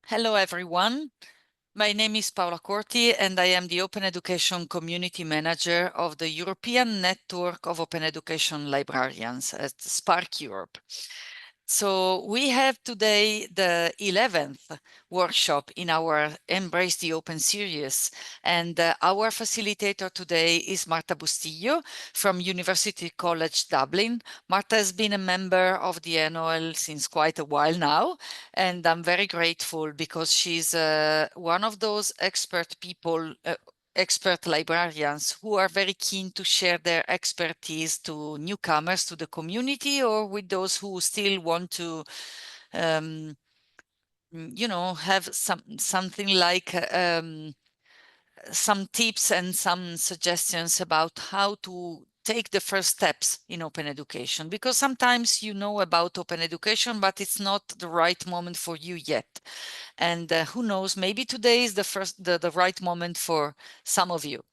Hello, everyone. My name is Paola Corti, and I am the Open Education Community Manager of the European Network of Open Education Librarians at SPARC Europe. So we have today the 11th workshop in our Embrace the Open series. And our facilitator today is Marta Bustillo from University College Dublin. Marta has been a member of the ENOEL since quite a while now. And I'm very grateful because she's one of those expert people, expert librarians who are very keen to share their expertise to newcomers to the community or with those who still want to have something like some tips and some suggestions about how to take the first steps in open education, because sometimes you know about open education, but it's not the right moment for you yet. And who knows, maybe today is the right moment for some of you.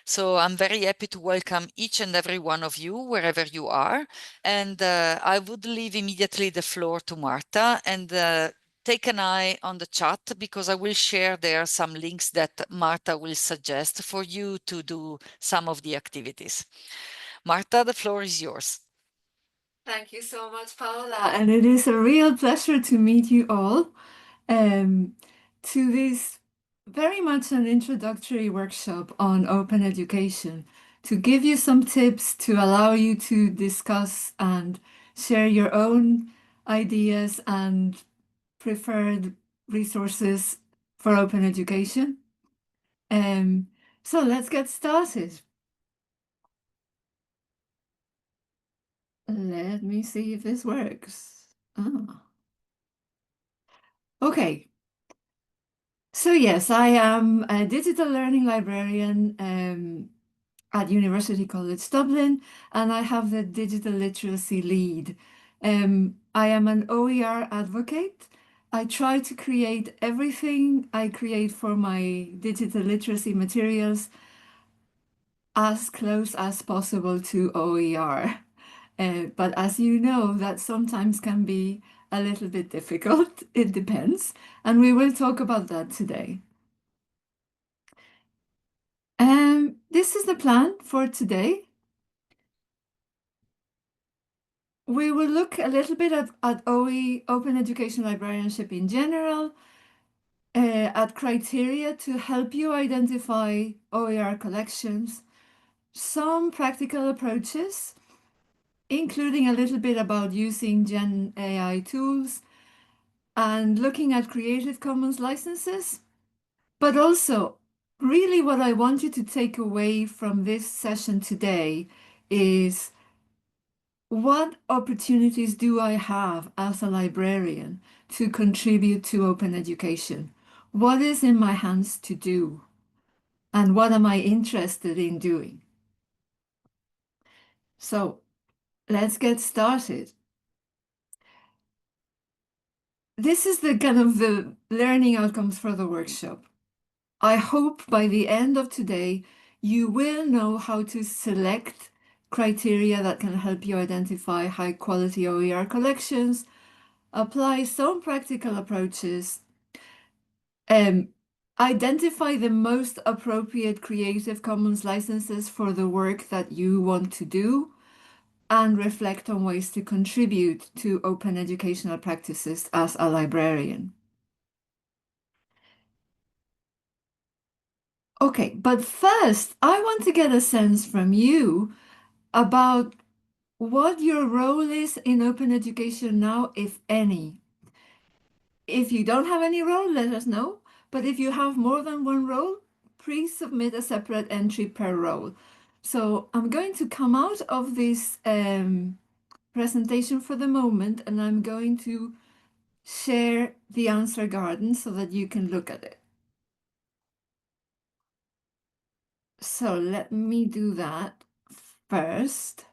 So I'm very happy to welcome each and every one of you, wherever you are. And I would leave immediately the floor to Marta and take an eye on the chat, because I will share there some links that Marta will suggest for you to do some of the activities. Marta, the floor is yours. Thank you so much, Paola. And it is a real pleasure to meet you all to this very much an introductory workshop on open education to give you some tips to allow you to discuss and share your own ideas and preferred resources for open education. So let's get started. Let me see if this works. Okay. So yes, I am a digital learning librarian at University College Dublin, and I have the digital literacy lead. I am an OER advocate. I try to create everything I create for my digital literacy materials as close as possible to OER. But as you know, that sometimes can be a little bit difficult. It depends. And we will talk about that today. This is the plan for today. We will look a little bit at OE, Open Education Librarianship in general, at criteria to help you identify OER collections, some practical approaches, including a little bit about using genAI tools and looking at Creative Commons licenses. But also, really what I want you to take away from this session today is what opportunities do I have as a librarian to contribute to open education? What is in my hands to do? And what am I interested in doing? So let's get started. This is the kind of the learning outcomes for the workshop. I hope by the end of today, you will know how to select criteria that can help you identify high quality OER collections, apply some practical approaches, identify the most appropriate Creative Commons licenses for the work that you want to do, and reflect on ways to contribute to open educational practices as a librarian. Okay, but first, I want to get a sense from you about what your role is in open education now, if any. If you don't have any role, let us know. But if you have more than one role, please submit a separate entry per role. So I'm going to come out of this presentation for the moment, and I'm going to share the answer garden so that you can look at it. So let me do that first.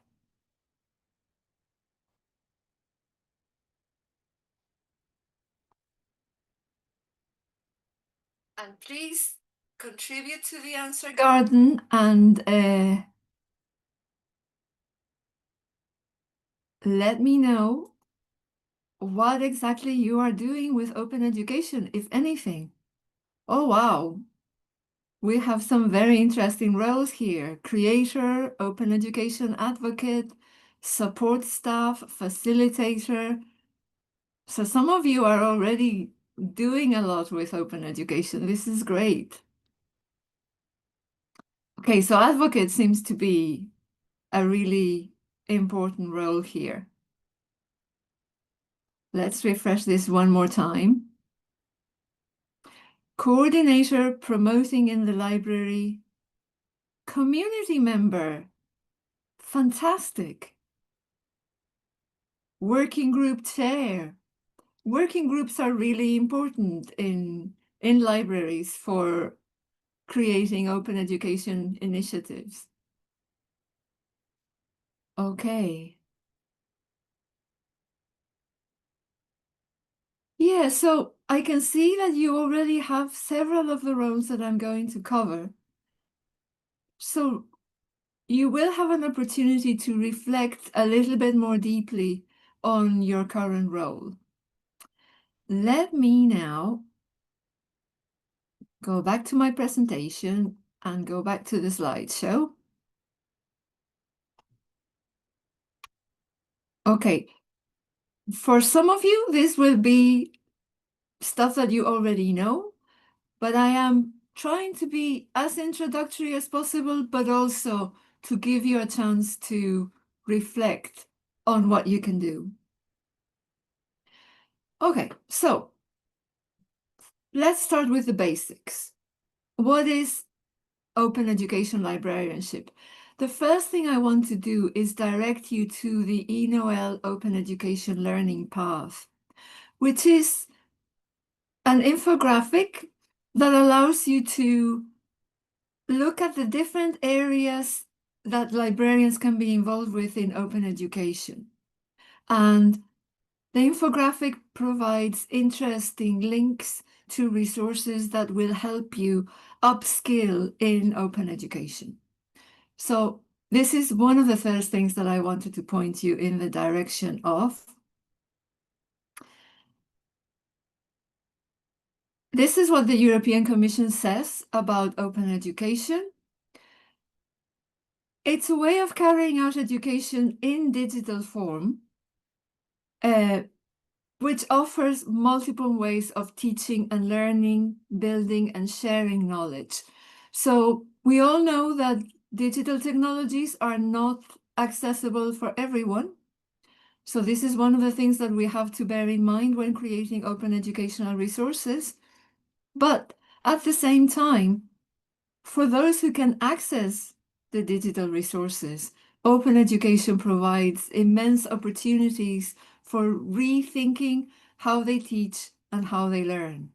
And please contribute to the answer garden and let me know what exactly you are doing with open education, if anything. Oh, wow. We have some very interesting roles here. Creator, open education advocate, support staff, facilitator. So some of you are already doing a lot with open education. This is great. Okay, so advocate seems to be a really important role here. Let's refresh this one more time. Coordinator, promoting in the library. Community member. Fantastic. Working group chair. Working groups are really important in libraries for creating open education initiatives. Okay. Yeah, so I can see that you already have several of the roles that I'm going to cover. So you will have an opportunity to reflect a little bit more deeply on your current role. Let me now go back to my presentation and go back to the slideshow. Okay, for some of you, this will be stuff that you already know, but I am trying to be as introductory as possible, but also to give you a chance to reflect on what you can do. Okay, so let's start with the basics. What is open education librarianship? The first thing I want to do is direct you to the ENOEL Open Education Learning Path, which is an infographic that allows you to look at the different areas that librarians can be involved with in open education. And the infographic provides interesting links to resources that will help you upskill in open education. So this is one of the first things that I wanted to point you in the direction of. This is what the European Commission says about open education. It's a way of carrying out education in digital form, which offers multiple ways of teaching and learning, building and sharing knowledge. So we all know that digital technologies are not accessible for everyone. So this is one of the things that we have to bear in mind when creating open educational resources. But at the same time, for those who can access the digital resources, open education provides immense opportunities for rethinking how they teach and how they learn.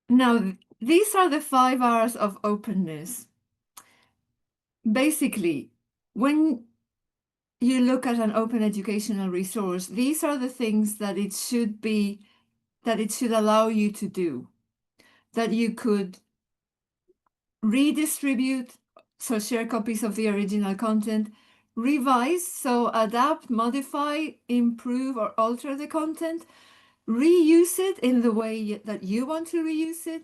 Now, these are the 5 R's of openness. Basically, when you look at an open educational resource, these are the things that it should allow you to do. That you could redistribute, so share copies of the original content, revise, so adapt, modify, improve, or alter the content, reuse it in the way that you want to reuse it,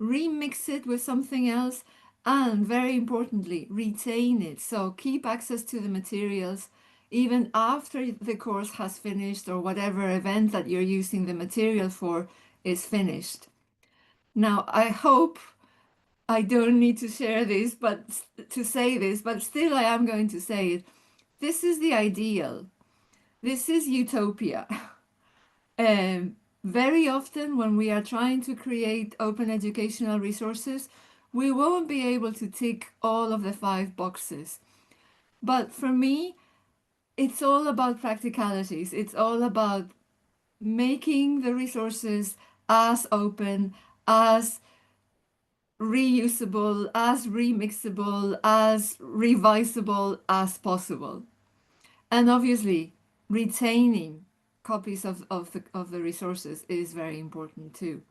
remix it with something else, and very importantly, retain it. So keep access to the materials even after the course has finished or whatever event that you're using the material for is finished. Now, I hope I don't need to share this, but to say this, but still I am going to say it. This is the ideal. This is utopia. Very often when we are trying to create open educational resources, we won't be able to tick all of the 5 boxes. But for me, it's all about practicalities. It's all about making the resources as open, as reusable, as remixable, as revisable as possible. And obviously, retaining copies of the resources is very important too,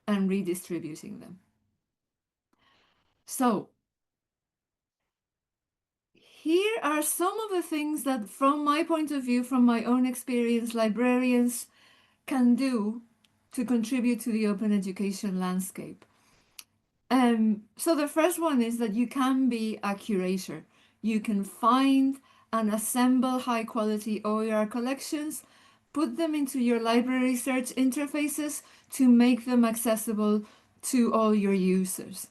and redistributing them. So Here are some of the things that, from my point of view, from my own experience, librarians can do to contribute to the open education landscape. So the first one is that you can be a curator. You can find and assemble high quality OER collections, put them into your library search interfaces to make them accessible to all your users.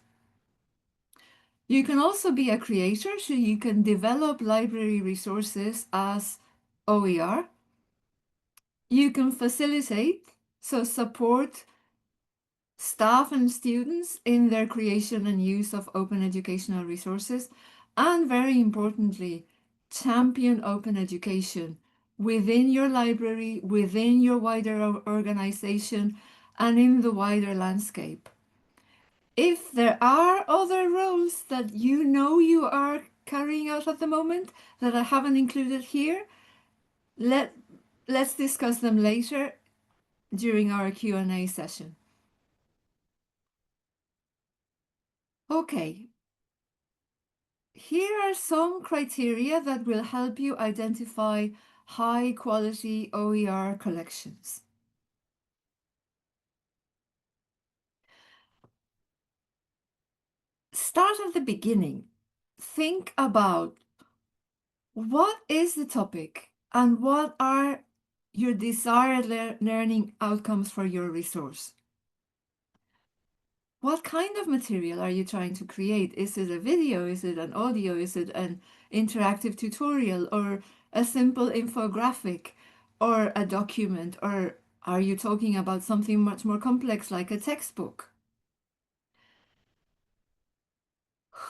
You can also be a creator, so you can develop library resources as OER. You can facilitate, so support staff and students in their creation and use of open educational resources, and very importantly, champion open education within your library, within your wider organization, and in the wider landscape. If there are other roles that you know you are carrying out at the moment that I haven't included here, let's discuss them later during our Q&A session. Okay, here are some criteria that will help you identify high quality OER collections. Start at the beginning. Think about what is the topic and what are your desired learning outcomes for your resource. What kind of material are you trying to create? Is it a video? Is it an audio? Is it an interactive tutorial or a simple infographic or a document? Or are you talking about something much more complex like a textbook?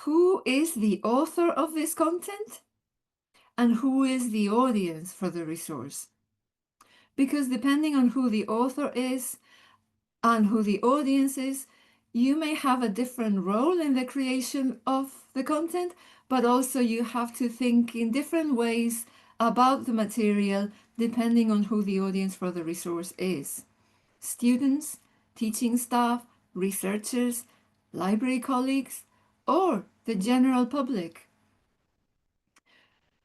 Who is the author of this content? And who is the audience for the resource? Because depending on who the author is and who the audience is, you may have a different role in the creation of the content, but also you have to think in different ways about the material depending on who the audience for the resource is. Students, teaching staff, researchers, library colleagues, or the general public.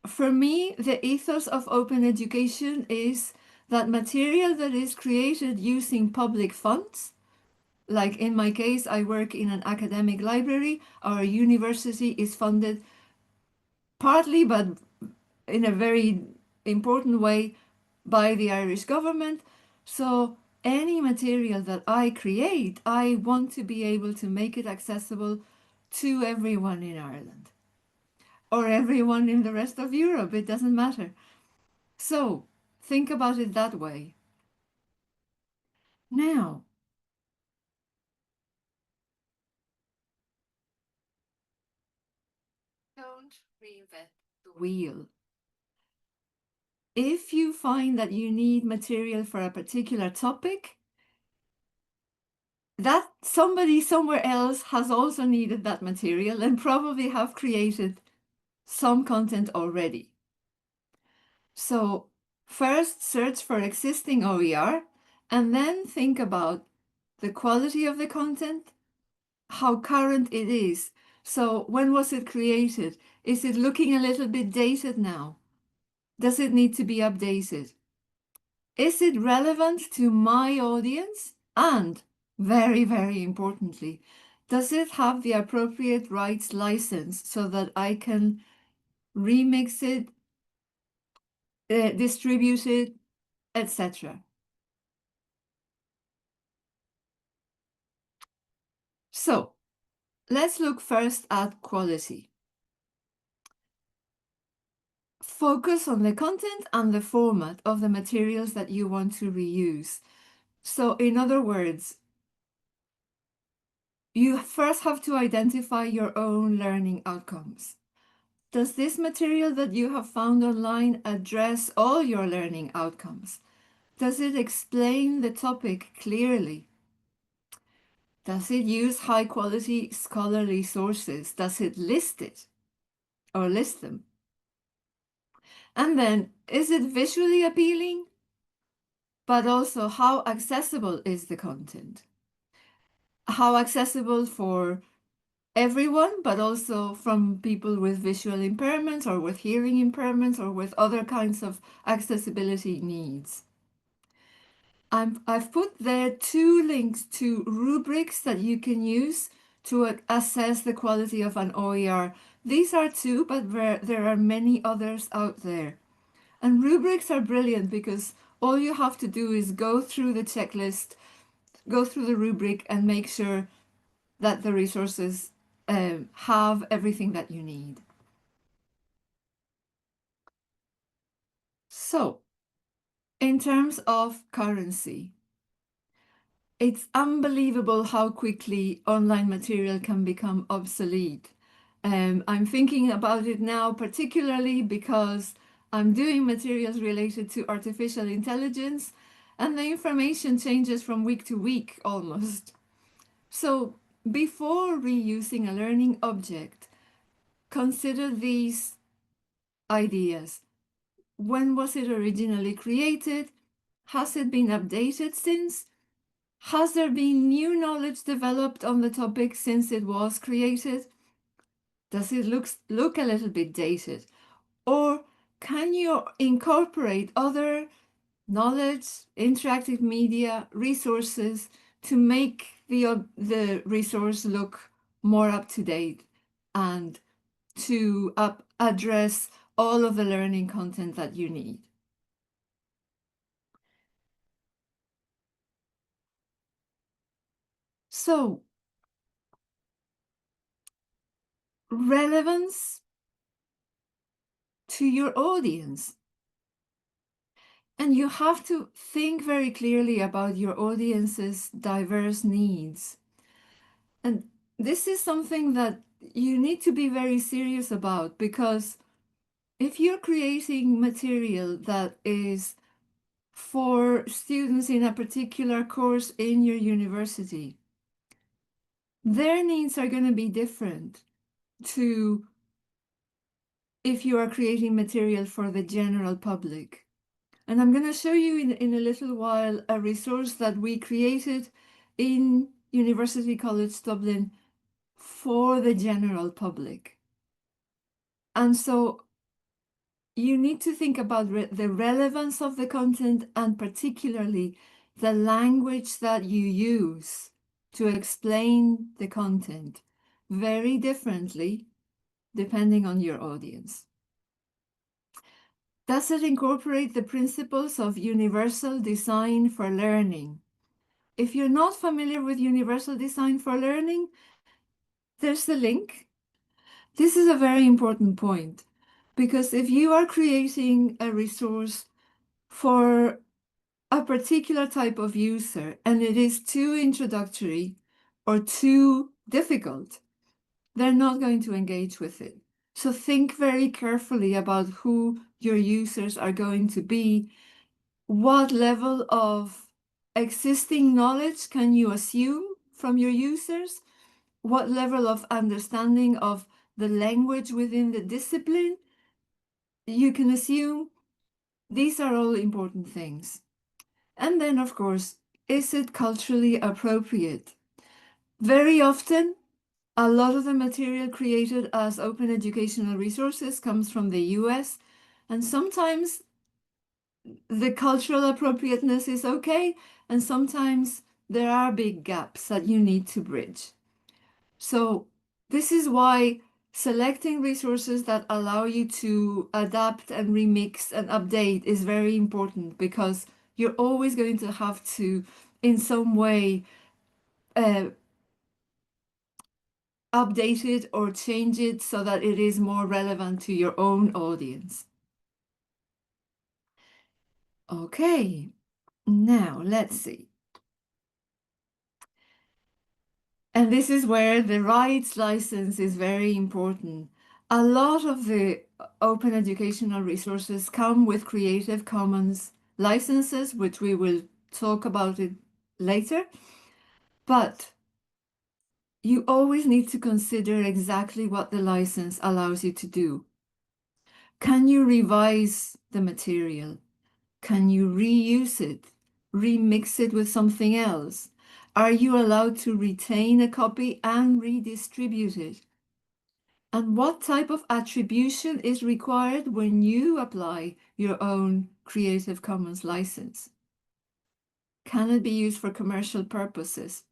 For me, the ethos of open education is that material that is created using public funds, like in my case, I work in an academic library. Our university is funded partly, but in a very important way, by the Irish government. So any material that I create, I want to be able to make it accessible to everyone in Ireland or everyone in the rest of Europe. It doesn't matter. So think about it that way. Now, don't reinvent the wheel. If you find that you need material for a particular topic, that somebody somewhere else has also needed that material and probably have created some content already. So first search for existing OER and then think about the quality of the content, how current it is. So when was it created? Is it looking a little bit dated now? Does it need to be updated? Is it relevant to my audience? And very, very importantly, does it have the appropriate rights license so that I can remix it, distribute it, etc.? So let's look first at quality. Focus on the content and the format of the materials that you want to reuse. So in other words, you first have to identify your own learning outcomes. Does this material that you have found online address all your learning outcomes? Does it explain the topic clearly? Does it use high quality scholarly sources? Does it list it or list them? And then, is it visually appealing? But also, how accessible is the content? How accessible for everyone, but also from people with visual impairments or with hearing impairments or with other kinds of accessibility needs. I've put there 2 links to rubrics that you can use to assess the quality of an OER. These are 2, but there are many others out there. And rubrics are brilliant because all you have to do is go through the checklist, go through the rubric, and make sure that the resources have everything that you need. So, in terms of currency, it's unbelievable how quickly online material can become obsolete. I'm thinking about it now, particularly because I'm doing materials related to artificial intelligence, and the information changes from week to week almost. So, before reusing a learning object, consider these ideas. When was it originally created? Has it been updated since? Has there been new knowledge developed on the topic since it was created? Does it look a little bit dated? Or can you incorporate other knowledge, interactive media, resources to make the resource look more up to date and to address all of the learning content that you need? So, relevance to your audience. And you have to think very clearly about your audience's diverse needs. And this is something that you need to be very serious about, because if you're creating material that is for students in a particular course in your university, their needs are going to be different to if you are creating material for the general public. And I'm going to show you in a little while a resource that we created in University College Dublin for the general public. And so you need to think about the relevance of the content, and particularly the language that you use to explain the content very differently depending on your audience. Does it incorporate the principles of universal design for learning? If you're not familiar with universal design for learning, there's the link. This is a very important point, because if you are creating a resource for a particular type of user and it is too introductory or too difficult, they're not going to engage with it. So think very carefully about who your users are going to be. What level of existing knowledge can you assume from your users? What level of understanding of the language within the discipline you can assume? These are all important things. And then, of course, is it culturally appropriate? Very often, a lot of the material created as open educational resources comes from the US, and sometimes the cultural appropriateness is okay, and sometimes there are big gaps that you need to bridge. So this is why selecting resources that allow you to adapt and remix and update is very important, because you're always going to have to, in some way, update it or change it so that it is more relevant to your own audience. Okay, now let's see. And this is where the rights license is very important. A lot of the open educational resources come with Creative Commons licenses, which we will talk about it later. But you always need to consider exactly what the license allows you to do. Can you revise the material? Can you reuse it? Remix it with something else? Are you allowed to retain a copy and redistribute it? And what type of attribution is required when you apply your own Creative Commons license? Can it be used for commercial purposes?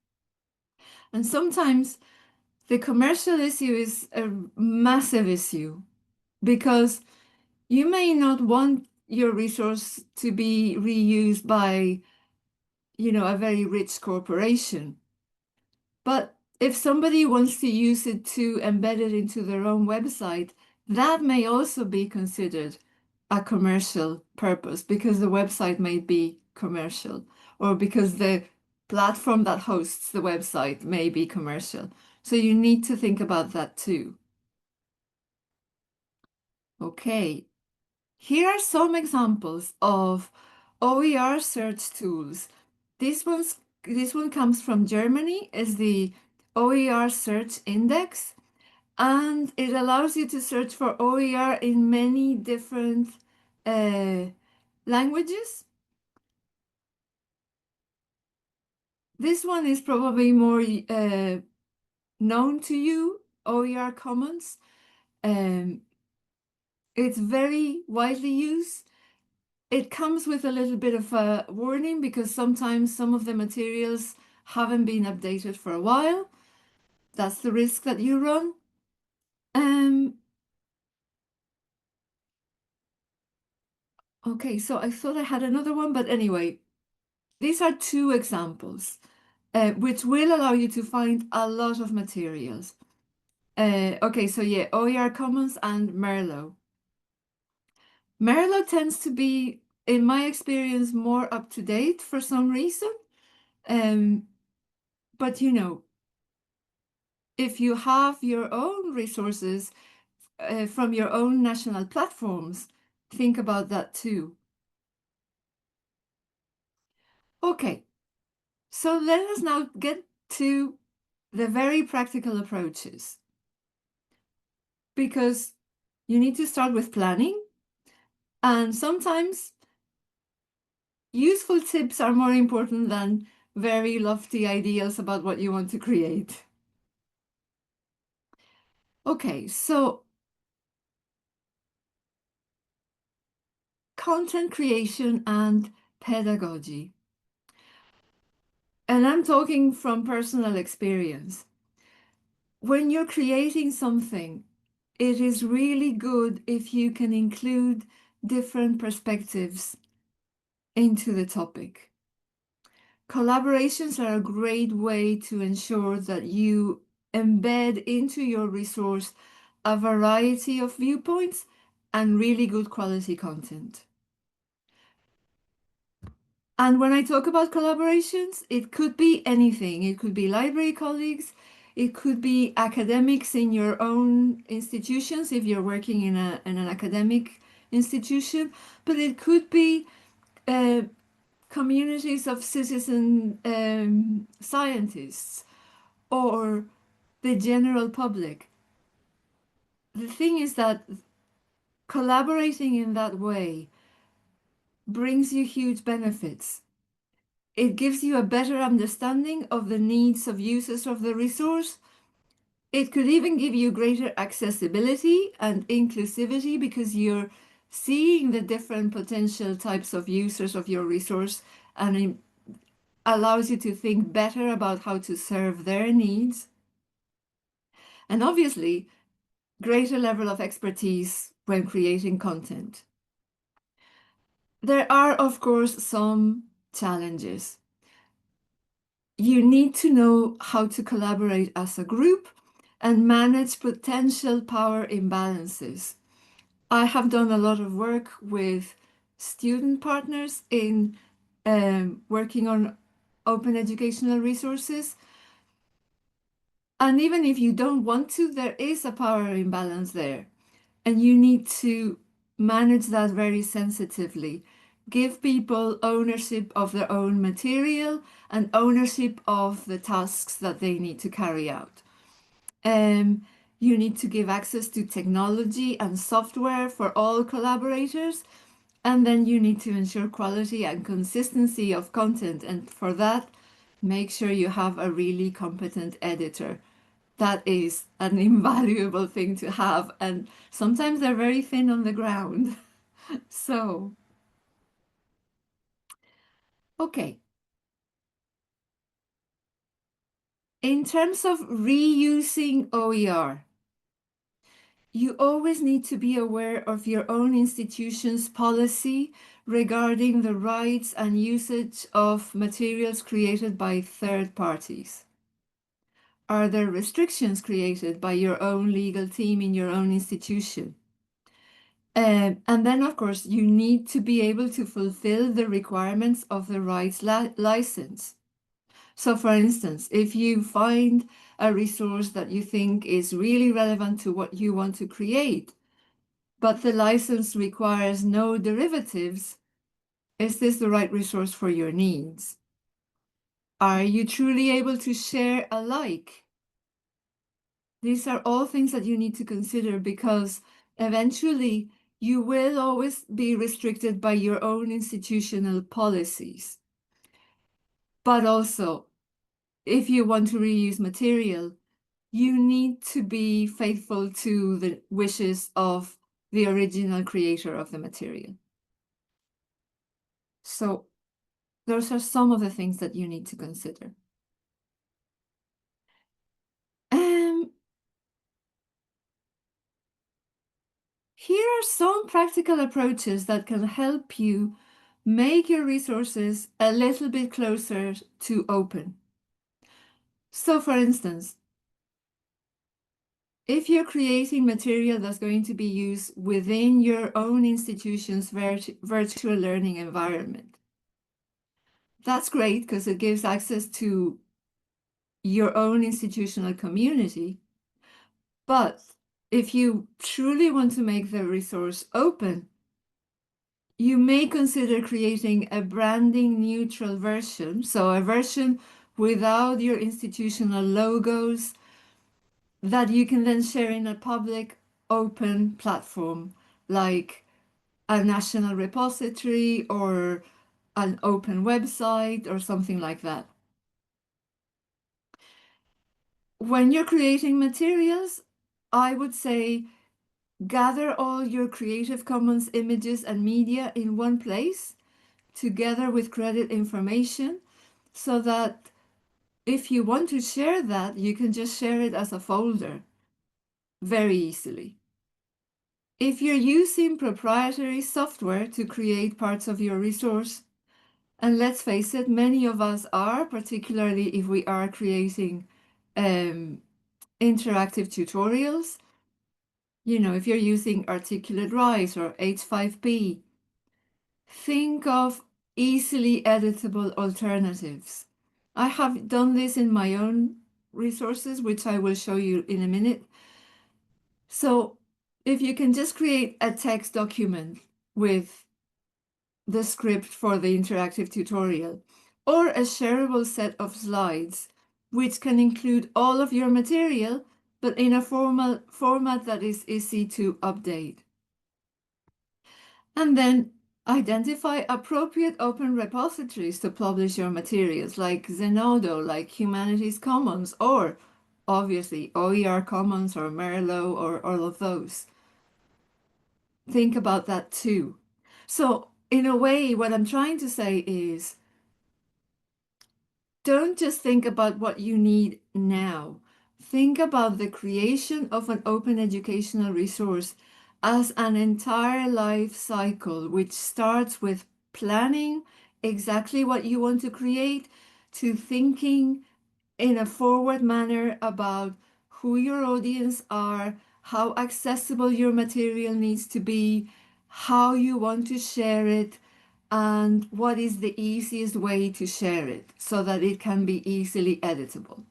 And sometimes the commercial issue is a massive issue because you may not want your resource to be reused by, a very rich corporation. But if somebody wants to use it to embed it into their own website, that may also be considered a commercial purpose because the website may be commercial or because the platform that hosts the website may be commercial. So you need to think about that too. Okay, here are some examples of OER search tools. This one comes from Germany, is the OER search index, and it allows you to search for OER in many different languages. This one is probably more known to you, OER Commons. It's very widely used. It comes with a little bit of a warning because sometimes some of the materials haven't been updated for a while. That's the risk that you run. Okay, so I thought I had another one, but anyway, these are two examples, which will allow you to find a lot of materials. Okay, so yeah, OER Commons and Merlot. Merlot tends to be, in my experience, more up to date for some reason. But if you have your own resources from your own national platforms, think about that too. Okay, so let us now get to the very practical approaches. Because you need to start with planning, and sometimes useful tips are more important than very lofty ideals about what you want to create. Okay, so content creation and pedagogy. And I'm talking from personal experience. When you're creating something, it is really good if you can include different perspectives into the topic. Collaborations are a great way to ensure that you embed into your resource a variety of viewpoints and really good quality content. And when I talk about collaborations, it could be anything. It could be library colleagues, it could be academics in your own institutions if you're working in an academic institution, but it could be communities of citizen scientists or the general public. The thing is that collaborating in that way brings you huge benefits. It gives you a better understanding of the needs of users of the resource. It could even give you greater accessibility and inclusivity because you're seeing the different potential types of users of your resource, and it allows you to think better about how to serve their needs. And obviously, greater level of expertise when creating content. There are, of course, some challenges. You need to know how to collaborate as a group and manage potential power imbalances. I have done a lot of work with student partners in working on open educational resources. And even if you don't want to, there is a power imbalance there. And you need to manage that very sensitively. Give people ownership of their own material and ownership of the tasks that they need to carry out. You need to give access to technology and software for all collaborators. And then you need to ensure quality and consistency of content. And for that, make sure you have a really competent editor. That is an invaluable thing to have, and sometimes they're very thin on the ground. So, okay. In terms of reusing OER, you always need to be aware of your own institution's policy regarding the rights and usage of materials created by third parties. Are there restrictions created by your own legal team in your own institution? And then, of course, you need to be able to fulfill the requirements of the rights license. So, for instance, if you find a resource that you think is really relevant to what you want to create, but the license requires no derivatives, is this the right resource for your needs? Are you truly able to share alike? These are all things that you need to consider, because eventually you will always be restricted by your own institutional policies. But also, if you want to reuse material, you need to be faithful to the wishes of the original creator of the material. So those are some of the things that you need to consider. Here are some practical approaches that can help you make your resources a little bit closer to open. So, for instance, if you're creating material that's going to be used within your own institution's virtual learning environment, that's great because it gives access to your own institutional community. But if you truly want to make the resource open, you may consider creating a branding neutral version, so a version without your institutional logos that you can then share in a public open platform like a national repository or an open website or something like that. When you're creating materials, I would say gather all your Creative Commons images and media in one place, together with credit information, so that if you want to share that, you can just share it as a folder very easily. If you're using proprietary software to create parts of your resource, and let's face it, many of us are, particularly if we are creating interactive tutorials, if you're using Articulate Rise or H5P, think of easily editable alternatives. I have done this in my own resources, which I will show you in a minute. So if you can just create a text document with the script for the interactive tutorial, or a shareable set of slides, which can include all of your material, but in a format that is easy to update. And then identify appropriate open repositories to publish your materials, like Zenodo, like Humanities Commons, or obviously OER Commons or Merlot or all of those. Think about that too. So in a way, what I'm trying to say is, don't just think about what you need now. Think about the creation of an open educational resource as an entire life cycle, which starts with planning exactly what you want to create, to thinking in a forward manner about who your audience are, how accessible your material needs to be, how you want to share it, and what is the easiest way to share it so that it can be easily editable.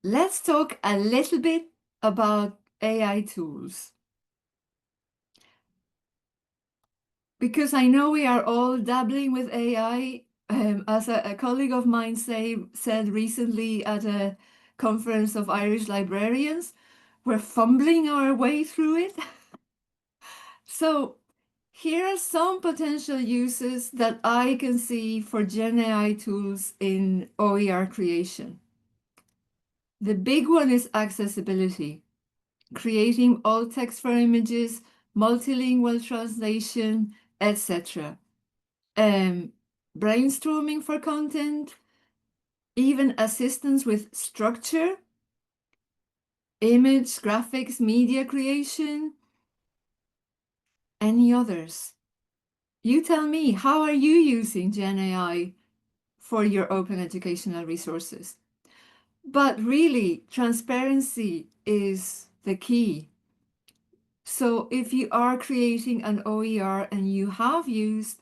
Let's talk a little bit about AI tools. Because I know we are all dabbling with AI. As a colleague of mine said recently at a conference of Irish librarians, we're fumbling our way through it. So Here are some potential uses that I can see for genAI tools in OER creation. The big one is accessibility, creating alt text for images, multilingual translation, etc. Brainstorming for content, even assistance with structure, image, graphics, media creation. Any others? You tell me, how are you using genAI for your open educational resources? But really, transparency is the key. So if you are creating an OER and you have used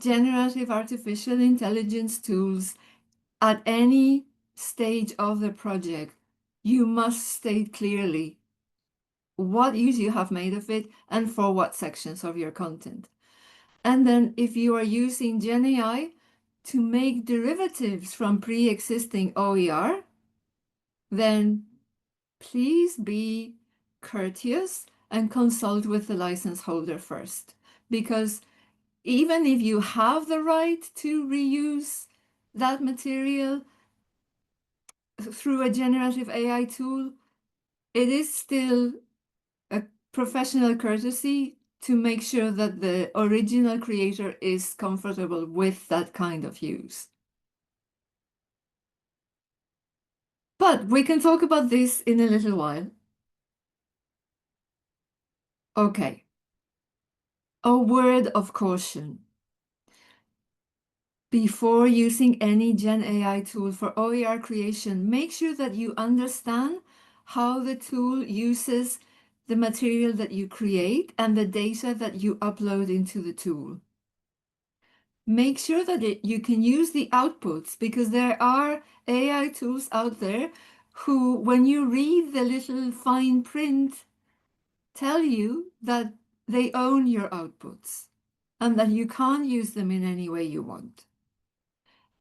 generative artificial intelligence tools at any stage of the project, you must state clearly what use you have made of it and for what sections of your content. And then if you are using genAI to make derivatives from pre-existing OER, then please be courteous and consult with the license holder first. Because even if you have the right to reuse that material through a generative AI tool, it is still a professional courtesy to make sure that the original creator is comfortable with that kind of use. But we can talk about this in a little while. Okay. A word of caution. Before using any genAI tool for OER creation, make sure that you understand how the tool uses the material that you create and the data that you upload into the tool. Make sure that you can use the outputs, because there are AI tools out there who, when you read the little fine print, tell you that they own your outputs and that you can't use them in any way you want.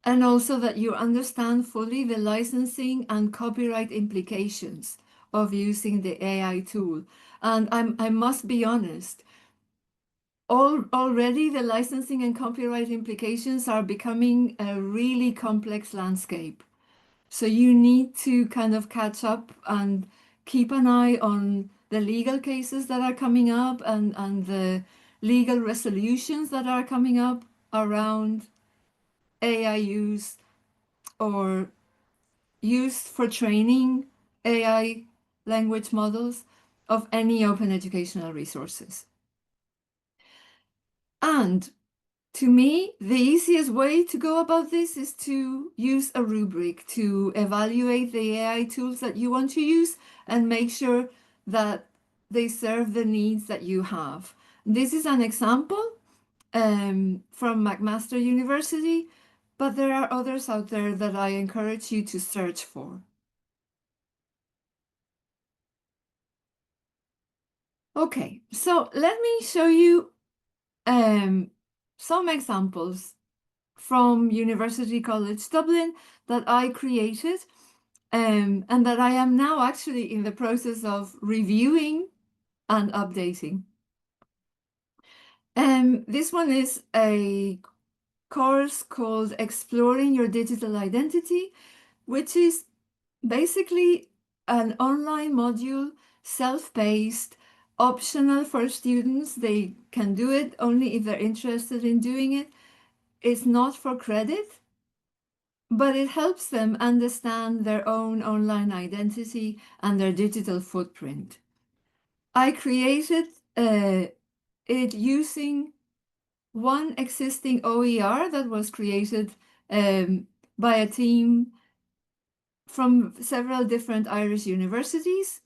And also that you understand fully the licensing and copyright implications of using the AI tool. And I must be honest, already the licensing and copyright implications are becoming a really complex landscape. So you need to kind of catch up and keep an eye on the legal cases that are coming up and the legal resolutions that are coming up around AI use or used for training AI language models of any open educational resources. And to me, the easiest way to go about this is to use a rubric to evaluate the AI tools that you want to use and make sure that they serve the needs that you have. This is an example from McMaster University, but there are others out there that I encourage you to search for. Okay, so let me show you some examples from University College Dublin that I created and that I am now actually in the process of reviewing and updating. This one is a course called Exploring Your Digital Identity, which is basically an online module, self-paced, optional for students. They can do it only if they're interested in doing it. It's not for credit, but it helps them understand their own online identity and their digital footprint. I created it using one existing OER that was created by a team from several different Irish universities.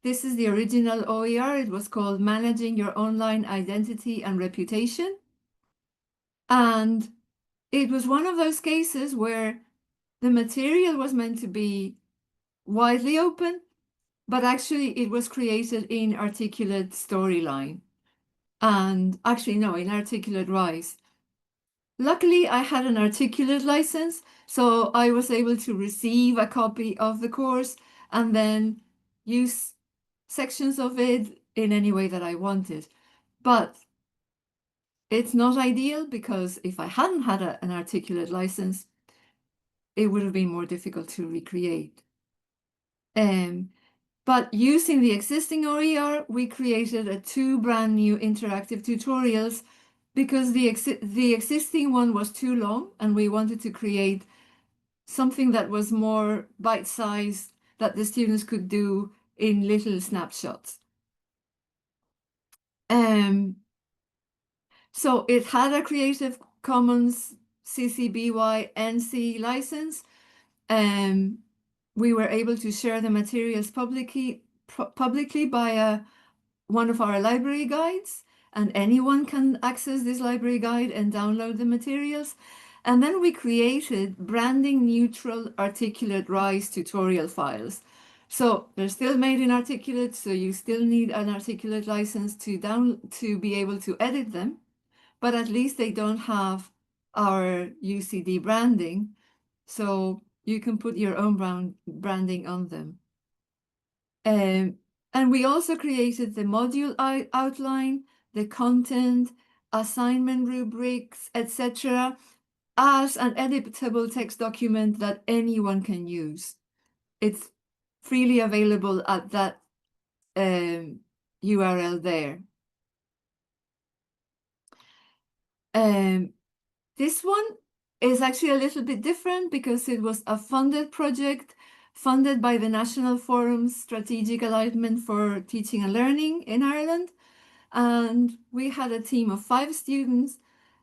This is the original OER. It was called Managing Your Online Identity and Reputation. And it was one of those cases where the material was meant to be widely open, but actually it was created in Articulate Storyline. And actually, no, in Articulate Rise. Luckily, I had an Articulate license, so I was able to receive a copy of the course and then use sections of it in any way that I wanted. But It's not ideal because if I hadn't had an articulate license, it would have been more difficult to recreate. But using the existing OER, we created two brand new interactive tutorials because the existing one was too long and we wanted to create something that was more bite-sized that the students could do in little snapshots. So it had a Creative Commons CC BY NC license. We were able to share the materials publicly by one of our library guides, and anyone can access this library guide and download the materials. And then we created branding neutral articulate RISE tutorial files. So they're still made in articulate, so you still need an articulate license to be able to edit them, but at least they don't have our UCD branding, so you can put your own branding on them. And we also created the module outline, the content, assignment rubrics, etc., as an editable text document that anyone can use. It's freely available at that URL there. This one is actually a little bit different because it was a funded project funded by the National Forum's Strategic Alignment for Teaching and Learning in Ireland. And we had a team of 5 students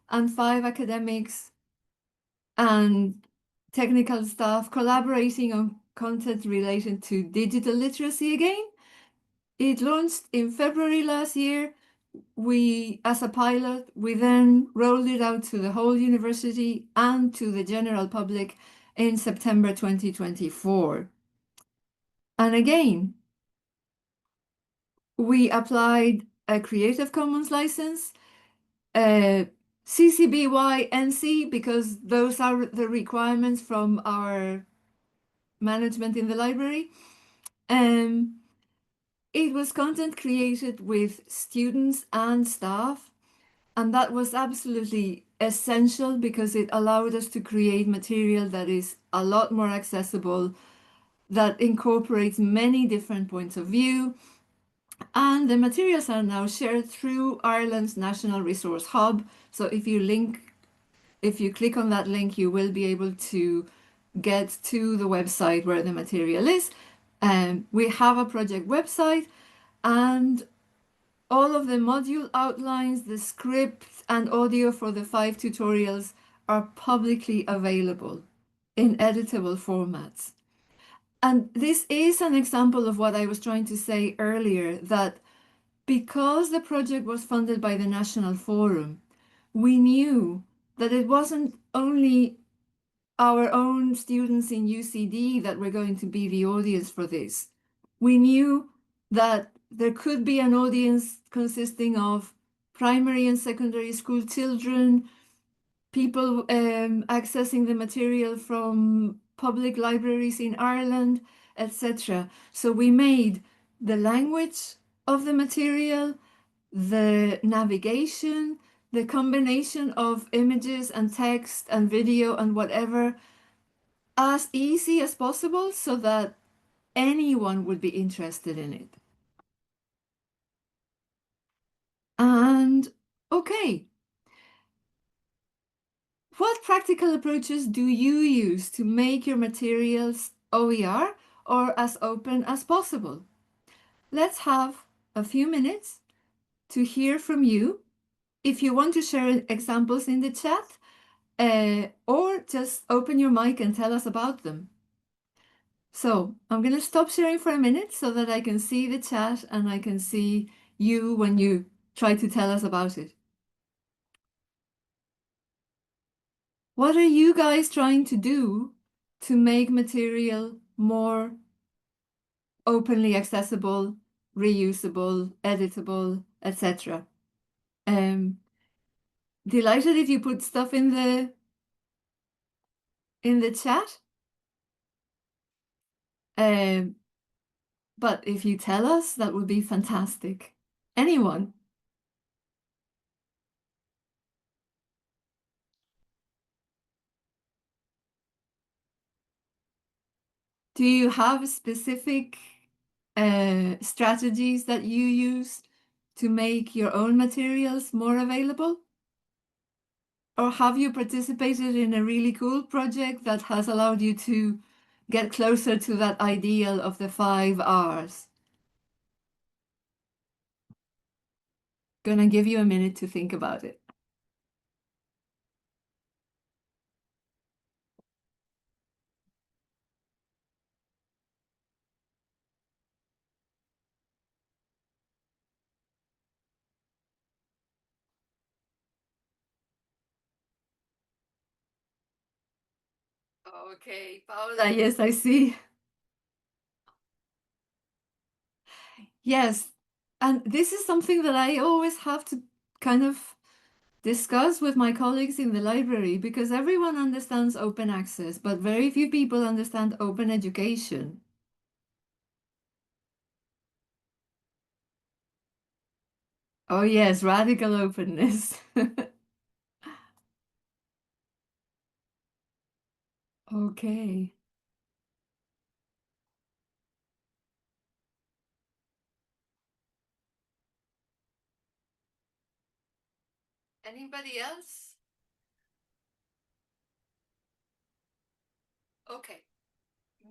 and 5 academics and technical staff collaborating on content related to digital literacy again. It launched in February last year. As a pilot, we then rolled it out to the whole university and to the general public in September 2024. And again, we applied a Creative Commons license, CC BY NC, because those are the requirements from our management in the library. It was content created with students and staff, and that was absolutely essential because it allowed us to create material that is a lot more accessible, that incorporates many different points of view. And the materials are now shared through Ireland's National Resource Hub. So if you click on that link, you will be able to get to the website where the material is. We have a project website, and all of the module outlines, the script, and audio for the 5 tutorials are publicly available in editable formats. And this is an example of what I was trying to say earlier, that because the project was funded by the National Forum, we knew that it wasn't only our own students in UCD that were going to be the audience for this. We knew that there could be an audience consisting of primary and secondary school children, people accessing the material from public libraries in Ireland, etc. So we made the language of the material, the navigation, the combination of images and text and video and whatever as easy as possible so that anyone would be interested in it. And okay, what practical approaches do you use to make your materials OER or as open as possible? Let's have a few minutes to hear from you. If you want to share examples in the chat, or just open your mic and tell us about them. So I'm going to stop sharing for a minute so that I can see the chat and I can see you when you try to tell us about it. What are you guys trying to do to make material more openly accessible, reusable, editable, etc.? Delighted if you put stuff in the chat. But if you tell us, that would be fantastic. Anyone? Do you have specific strategies that you use to make your own materials more available? Or have you participated in a really cool project that has allowed you to get closer to that ideal of the 5 R's? Gonna give you a minute to think about it. Okay, Paula, yes, I see. Yes, and this is something that I always have to kind of discuss with my colleagues in the library because everyone understands open access, but very few people understand open education. Oh yes, radical openness. Okay. Anybody else? Okay.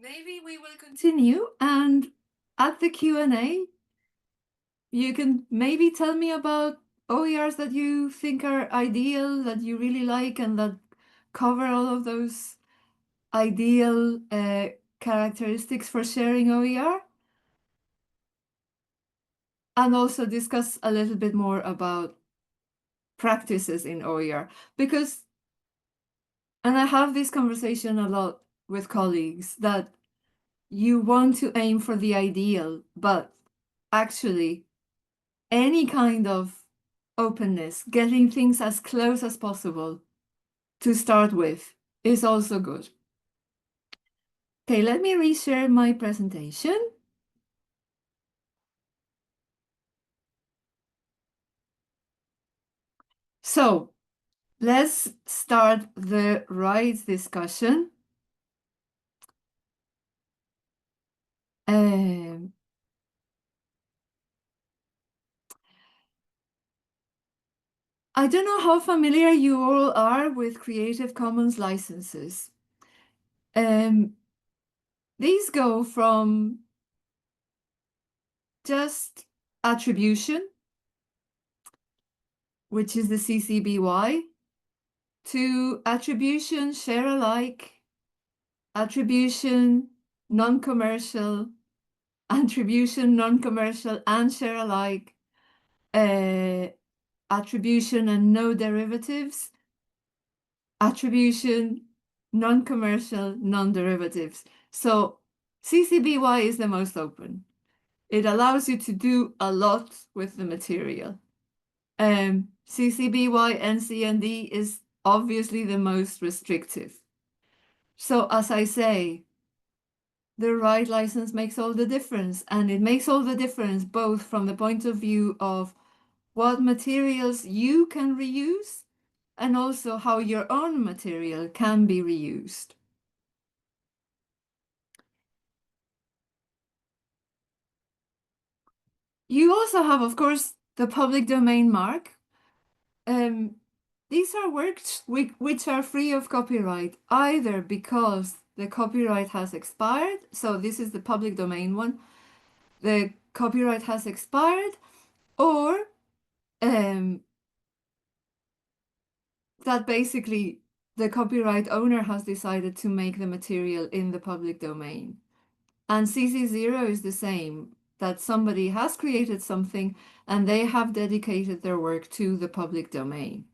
Maybe we will continue and at the Q&A, you can maybe tell me about OERs that you think are ideal, that you really like, and that cover all of those ideal characteristics for sharing OER. And also discuss a little bit more about practices in OER. Because, and I have this conversation a lot with colleagues, that you want to aim for the ideal, but actually any kind of openness, getting things as close as possible to start with is also good. Okay, let me reshare my presentation. So let's start the rights discussion. I don't know how familiar you all are with Creative Commons licenses. These go from just attribution, which is the CC BY, to attribution share alike, attribution non-commercial, attribution non-commercial and share alike, attribution and no derivatives, attribution non-commercial, non-derivatives. So CC BY is the most open. It allows you to do a lot with the material. CC BY NCND is obviously the most restrictive. So as I say, the right license makes all the difference, and it makes all the difference both from the point of view of what materials you can reuse and also how your own material can be reused. You also have, of course, the public domain mark. These are works which are free of copyright, either because the copyright has expired, so this is the public domain one, the copyright has expired, or that basically the copyright owner has decided to make the material in the public domain. And CC0 is the same, that somebody has created something and they have dedicated their work to the public domain.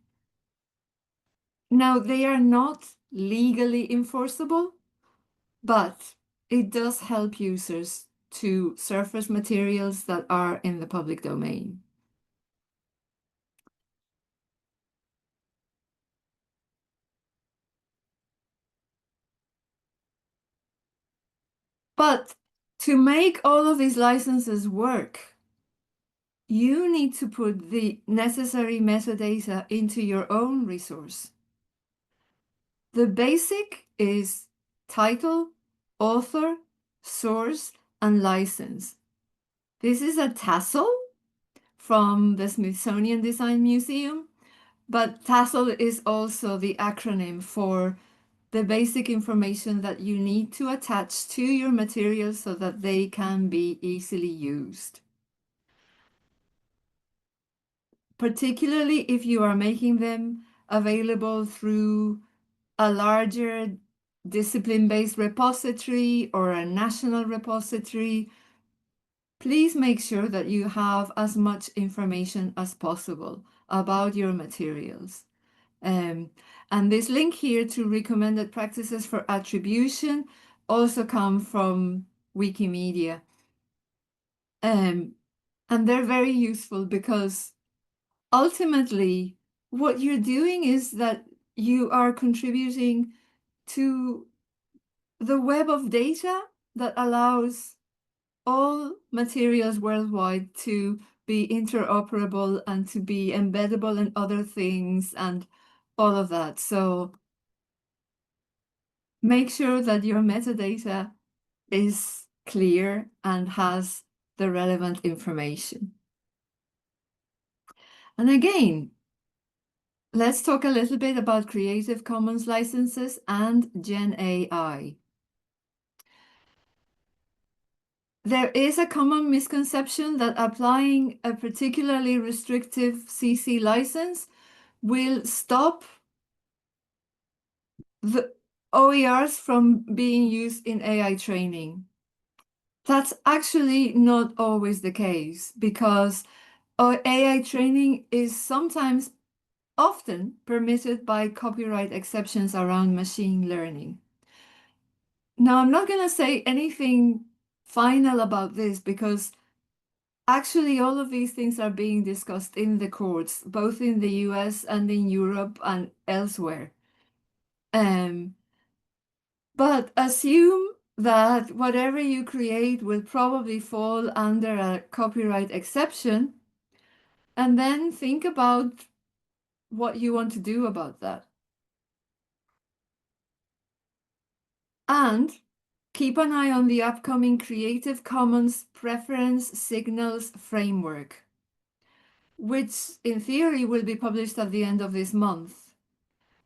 Now, they are not legally enforceable, but it does help users to surface materials that are in the public domain. But to make all of these licenses work, you need to put the necessary metadata into your own resource. The basic is title, author, source, and license. This is a tassel from the Smithsonian Design Museum, but tassel is also the acronym for the basic information that you need to attach to your materials so that they can be easily used. Particularly if you are making them available through a larger discipline-based repository or a national repository, please make sure that you have as much information as possible about your materials. And this link here to recommended practices for attribution also come from Wikimedia. And they're very useful because ultimately what you're doing is that you are contributing to the web of data that allows all materials worldwide to be interoperable and to be embeddable in other things and all of that. So make sure that your metadata is clear and has the relevant information. And again, let's talk a little bit about Creative Commons licenses and genAI. There is a common misconception that applying a particularly restrictive CC license will stop the OERs from being used in AI training. That's actually not always the case because AI training is sometimes often permitted by copyright exceptions around machine learning. Now, I'm not going to say anything final about this because actually all of these things are being discussed in the courts, both in the US and in Europe and elsewhere. But assume that whatever you create will probably fall under a copyright exception, and then think about what you want to do about that. And keep an eye on the upcoming Creative Commons Preference Signals Framework, which in theory will be published at the end of this month,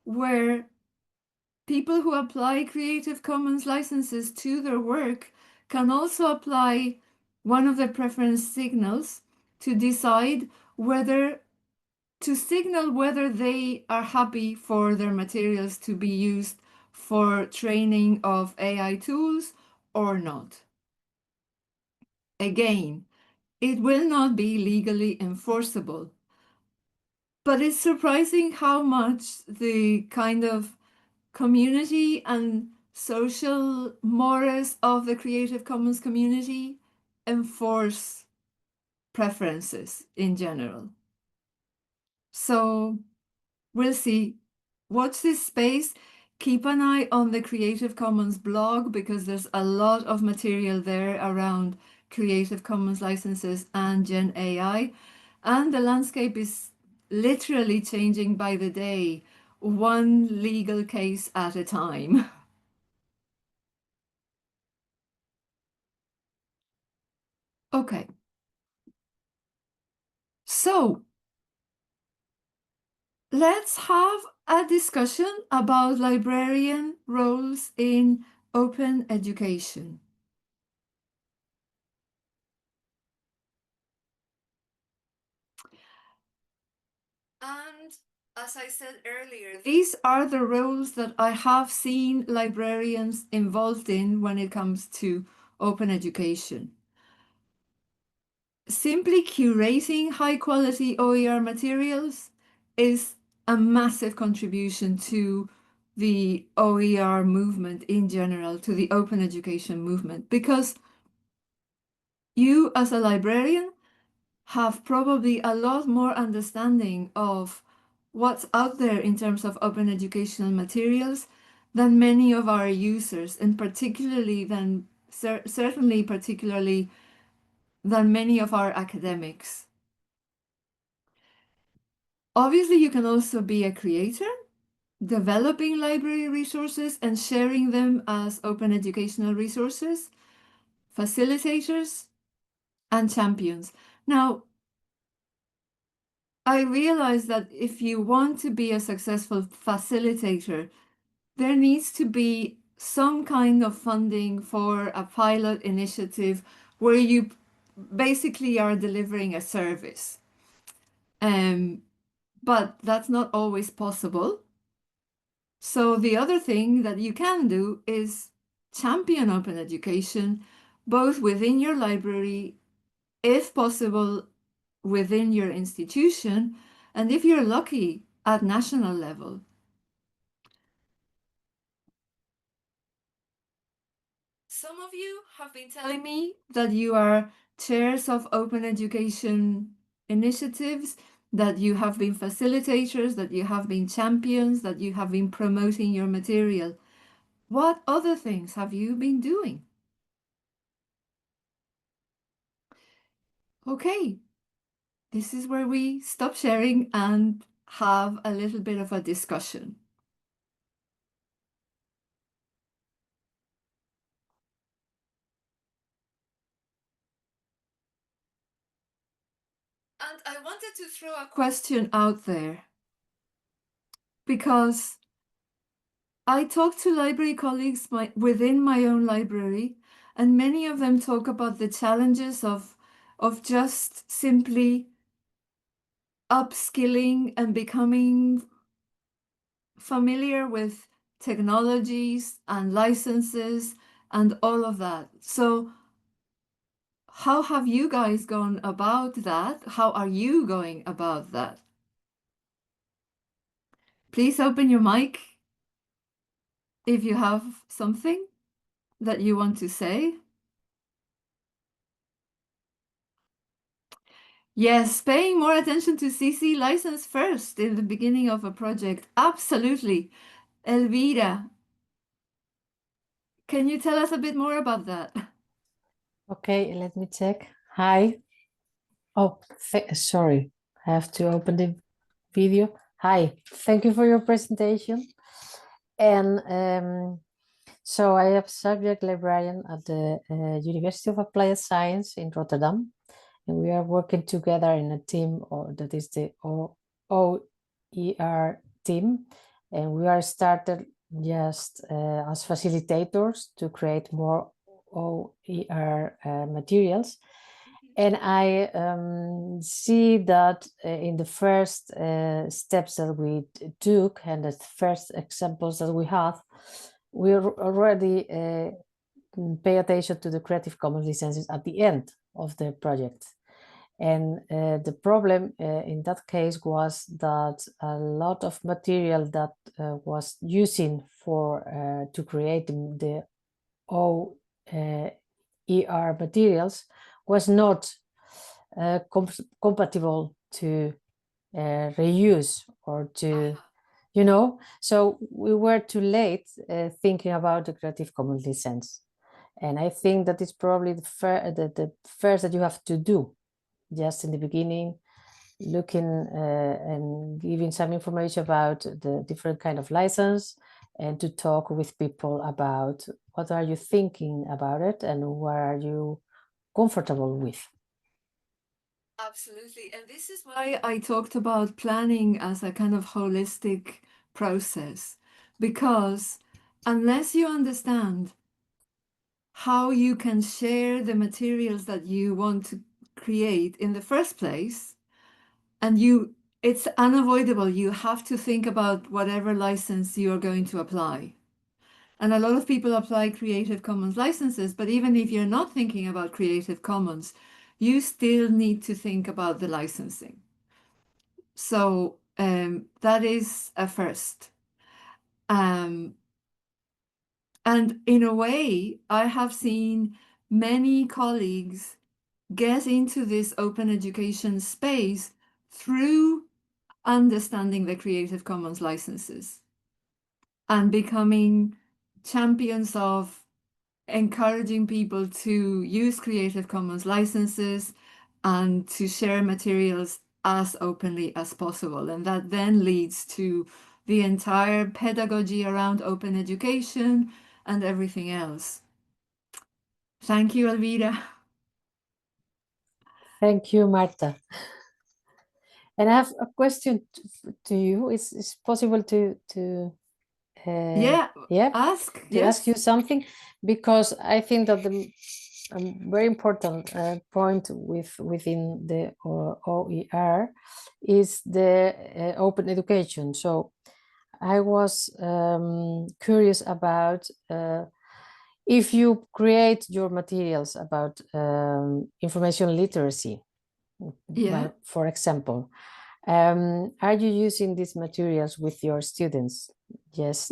where people who apply Creative Commons licenses to their work can also apply one of the preference signals to decide whether to signal whether they are happy for their materials to be used for training of AI tools or not. Again, it will not be legally enforceable, but it's surprising how much the kind of community and social mores of the Creative Commons community enforce preferences in general. So we'll see. Watch this space. Keep an eye on the Creative Commons blog because there's a lot of material there around Creative Commons licenses and genAI. And the landscape is literally changing by the day, one legal case at a time. Okay. So let's have a discussion about librarian roles in open education. And as I said earlier, these are the roles that I have seen librarians involved in when it comes to open education. Simply curating high quality OER materials is a massive contribution to the OER movement in general, to the open education movement, because you as a librarian have probably a lot more understanding of what's out there in terms of open educational materials than many of our users, and particularly than certainly particularly than many of our academics. Obviously, you can also be a creator, developing library resources and sharing them as open educational resources. facilitators, and champions. Now, I realize that if you want to be a successful facilitator, there needs to be some kind of funding for a pilot initiative where you basically are delivering a service. But that's not always possible. So the other thing that you can do is champion open education, both within your library, if possible, within your institution, and if you're lucky, at national level. Some of you have been telling me that you are chairs of open education initiatives, that you have been facilitators, that you have been champions, that you have been promoting your material. What other things have you been doing? Okay, this is where we stop sharing and have a little bit of a discussion. And I wanted to throw a question out there because I talk to library colleagues within my own library, and many of them talk about the challenges of just simply upskilling and becoming familiar with technologies and licenses and all of that. So how have you guys gone about that? How are you going about that? Please open your mic if you have something that you want to say. Yes, paying more attention to CC license first in the beginning of a project. Absolutely. Elvira, can you tell us a bit more about that? Okay, let me check. Hi. Oh, sorry. I have to open the video. Hi, thank you for your presentation. And so I am subject librarian at the University of Applied Science in Rotterdam. And we are working together in a team, or that is the OER team. And we are started just as facilitators to create more OER materials. And I see that in the first steps that we took and the first examples that we have, we already pay attention to the Creative Commons licenses at the end of the project. And the problem in that case was that a lot of material that was using for to create the OER materials was not compatible to reuse or to, you know, so we were too late thinking about the Creative Commons license. And I think that is probably the first that you have to do, just in the beginning, looking and giving some information about the different kind of license, and to talk with people about what are you thinking about it and what are you comfortable with. Absolutely. And this is why I talked about planning as a kind of holistic process, because unless you understand how you can share the materials that you want to create in the first place, and it's unavoidable, you have to think about whatever license you are going to apply. And a lot of people apply Creative Commons licenses, but even if you're not thinking about Creative Commons, you still need to think about the licensing. So that is a first. And in a way, I have seen many colleagues get into this open education space through understanding the Creative Commons licenses and becoming champions of encouraging people to use Creative Commons licenses and to share materials as openly as possible. And that then leads to the entire pedagogy around open education and everything else. Thank you, Elvira. Thank you, Marta. And I have a question to you. Is possible to Ask. ask you something, because I think that the very important point within the OER is the open education. So I was curious about if you create your materials about information literacy, for example, are you using these materials with your students? Yes.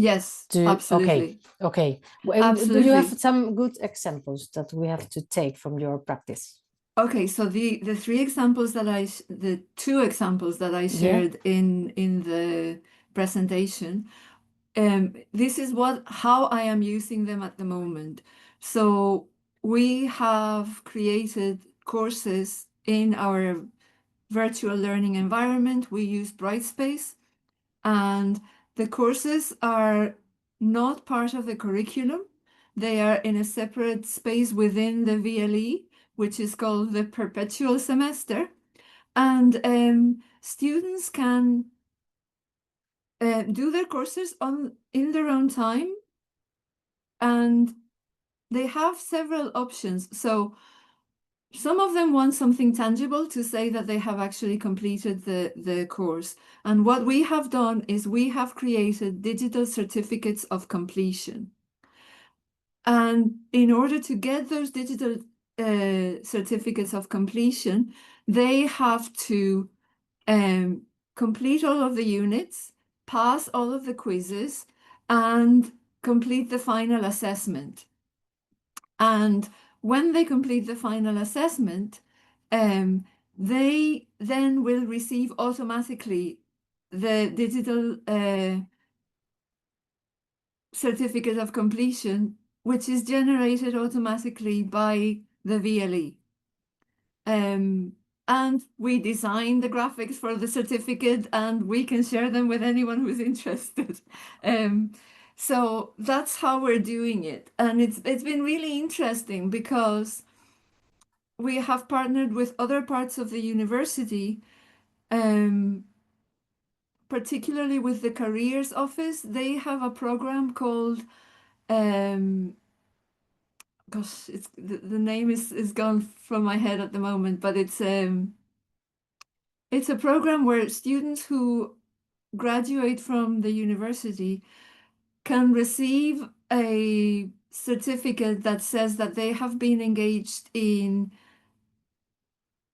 Absolutely. Okay. Absolutely. Do you have some good examples that we have to take from your practice? Okay, so the three examples that the two examples that I shared in the presentation, this is how I am using them at the moment. So we have created courses in our virtual learning environment. We use Brightspace, and the courses are not part of the curriculum. They are in a separate space within the VLE, which is called the perpetual semester. And students can do their courses in their own time, and they have several options. So some of them want something tangible to say that they have actually completed the course. And what we have done is we have created digital certificates of completion. And in order to get those digital certificates of completion, they have to complete all of the units, pass all of the quizzes, and complete the final assessment. And when they complete the final assessment, they then will receive automatically the digital certificate of completion, which is generated automatically by the VLE. And we design the graphics for the certificate, and we can share them with anyone who's interested. So that's how we're doing it. And it's been really interesting because we have partnered with other parts of the university, particularly with the careers office. They have a program called gosh, it's the name is gone from my head at the moment, but it's a program where students who graduate from the university can receive a certificate that says that they have been engaged in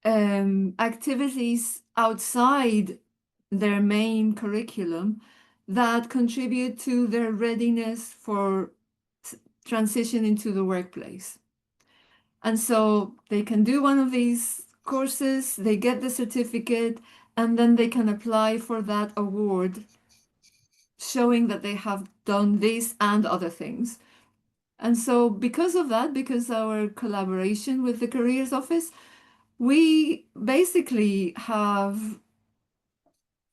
activities outside their main curriculum that contribute to their readiness for transition into the workplace. And so they can do one of these courses, they get the certificate, and then they can apply for that award, showing that they have done this and other things. And so because of that, because our collaboration with the careers office, we basically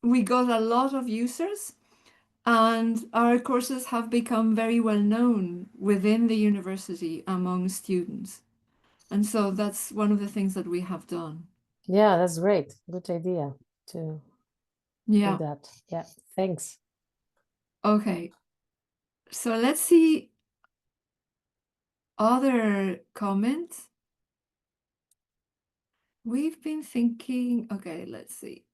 we got a lot of users, and our courses have become very well known within the university among students. And so that's one of the things that we have done. Yeah, that's great. Good idea to do that. Yeah, thanks. Okay. So let's see other comments. We've been thinking, okay, let's see.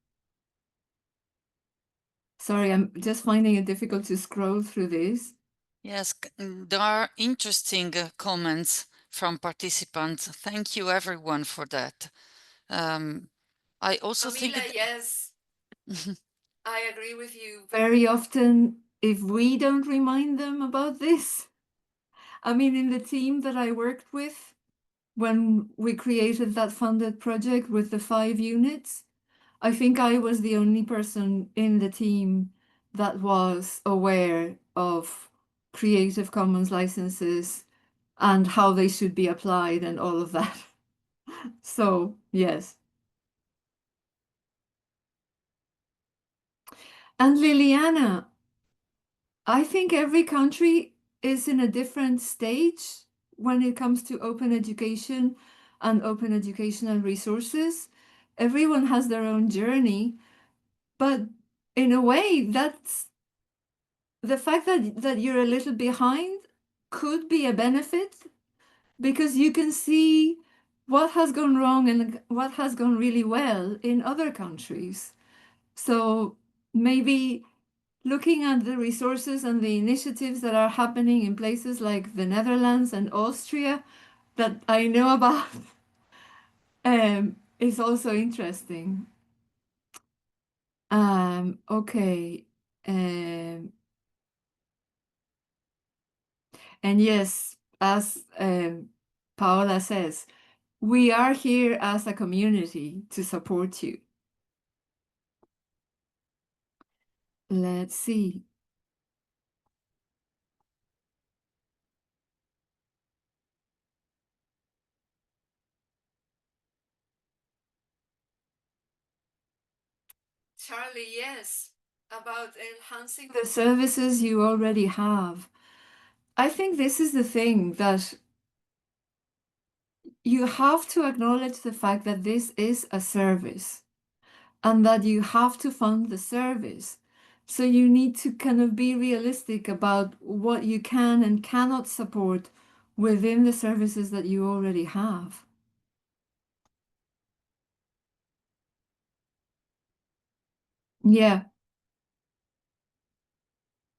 Sorry, I'm just finding it difficult to scroll through this. Yes, there are interesting comments from participants. Thank you, everyone, for that. I also think that yes, I agree with you. Very often, if we don't remind them about this, I mean, in the team that I worked with, when we created that funded project with the 5 units, I think I was the only person in the team that was aware of Creative Commons licenses and how they should be applied and all of that. So, yes. And Liliana, I think every country is in a different stage when it comes to open education and open educational resources. Everyone has their own journey, but in a way, that's the fact that you're a little behind could be a benefit, because you can see what has gone wrong and what has gone really well in other countries. So maybe looking at the resources and the initiatives that are happening in places like the Netherlands and Austria that I know about is also interesting. Okay. And yes, as Paola says, we are here as a community to support you. Let's see. Charlie, yes, about enhancing the services you already have. I think this is the thing, that you have to acknowledge the fact that this is a service and that you have to fund the service. So you need to kind of be realistic about what you can and cannot support within the services that you already have. Yeah.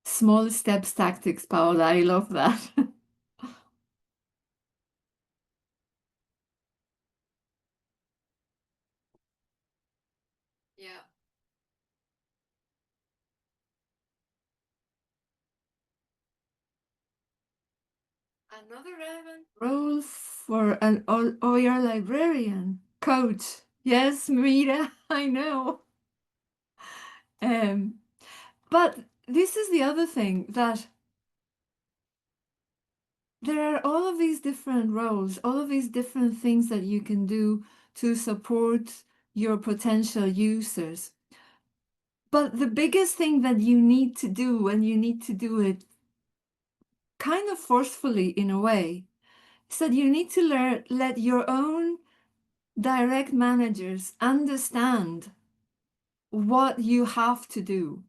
Small steps tactics, Paola. I love that. Yeah. Another relevant role for an OER librarian, coach. Yes, Mira, I know. But this is the other thing, that there are all of these different roles, all of these different things that you can do to support your potential users. But the biggest thing that you need to do, and you need to do it kind of forcefully in a way, is that you need to let your own direct managers understand what you have to do.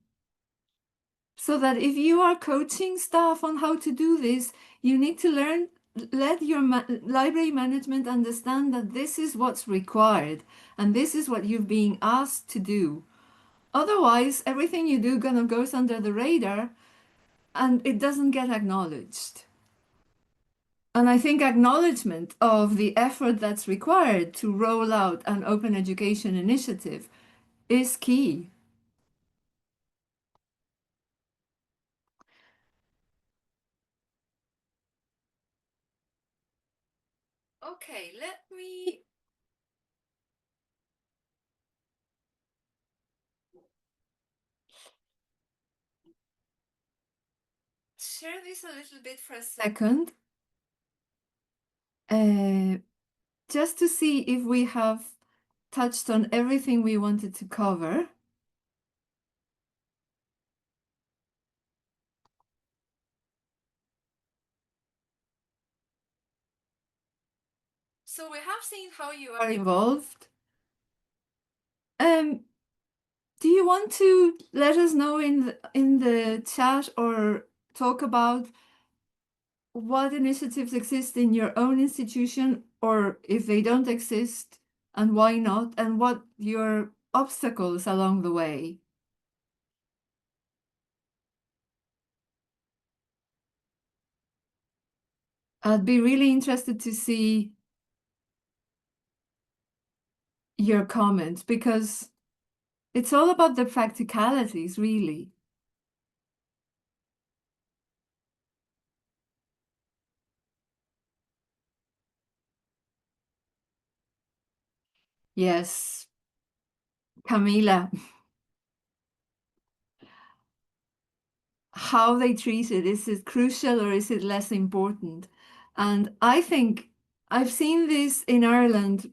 So that if you are coaching staff on how to do this, you need to let your library management understand that this is what's required and this is what you're being asked to do. Otherwise, everything you do kind of goes under the radar and it doesn't get acknowledged. And I think acknowledgement of the effort that's required to roll out an open education initiative is key. Okay, let me share this a little bit for a second, just to see if we have touched on everything we wanted to cover. So we have seen how you are involved. Do you want to let us know in the chat or talk about what initiatives exist in your own institution, or if they don't exist, and why not, and what your obstacles along the way? I'd be really interested to see your comments, because it's all about the practicalities, really. Yes, Camila, how they treat it, is it crucial or is it less important? And I think I've seen this in Ireland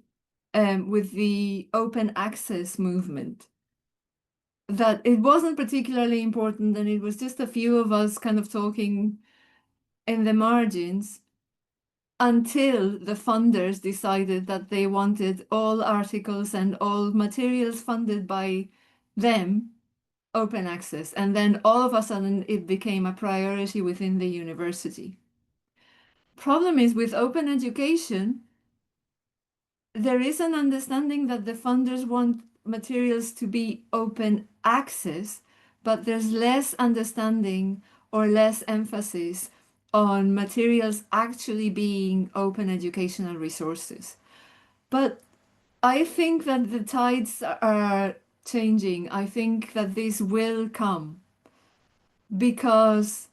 with the open access movement, that it wasn't particularly important and it was just a few of us kind of talking in the margins. until the funders decided that they wanted all articles and all materials funded by them open access. And then all of a sudden it became a priority within the university. Problem is with open education, there is an understanding that the funders want materials to be open access, but there's less understanding or less emphasis on materials actually being open educational resources. But I think that the tides are changing. I think that this will come because,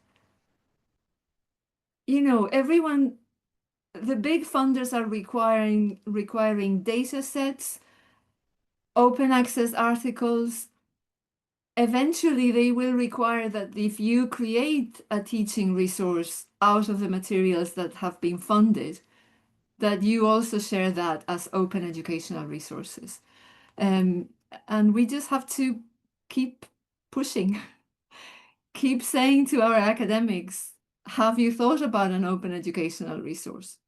you know, everyone, the big funders are requiring data sets, open access articles. Eventually, they will require that if you create a teaching resource out of the materials that have been funded, that you also share that as open educational resources. And we just have to keep pushing, keep saying to our academics, have you thought about an open educational resource?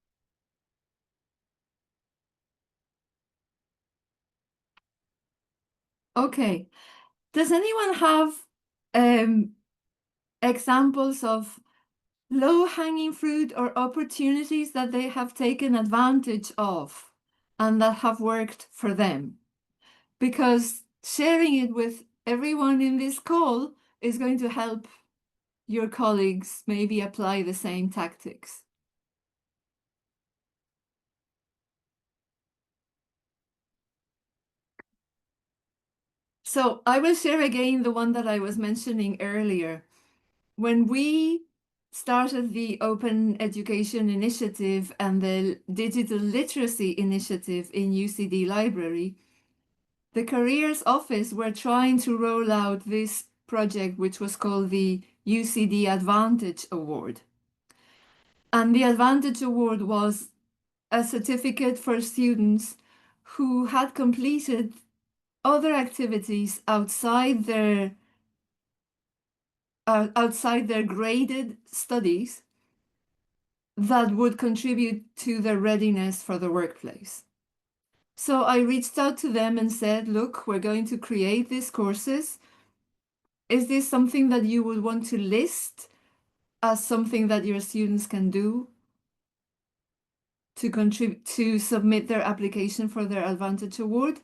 Okay. Does anyone have examples of low-hanging fruit or opportunities that they have taken advantage of and that have worked for them? Because sharing it with everyone in this call is going to help your colleagues maybe apply the same tactics. So I will share again the one that I was mentioning earlier. When we started the Open Education Initiative and the Digital Literacy Initiative in UCD Library, the Careers Office were trying to roll out this project, which was called the UCD Advantage Award. And the Advantage Award was a certificate for students who had completed other activities outside their graded studies that would contribute to their readiness for the workplace. So I reached out to them and said, look, we're going to create these courses. Is this something that you would want to list as something that your students can do to contribute to submit their application for their Advantage Award?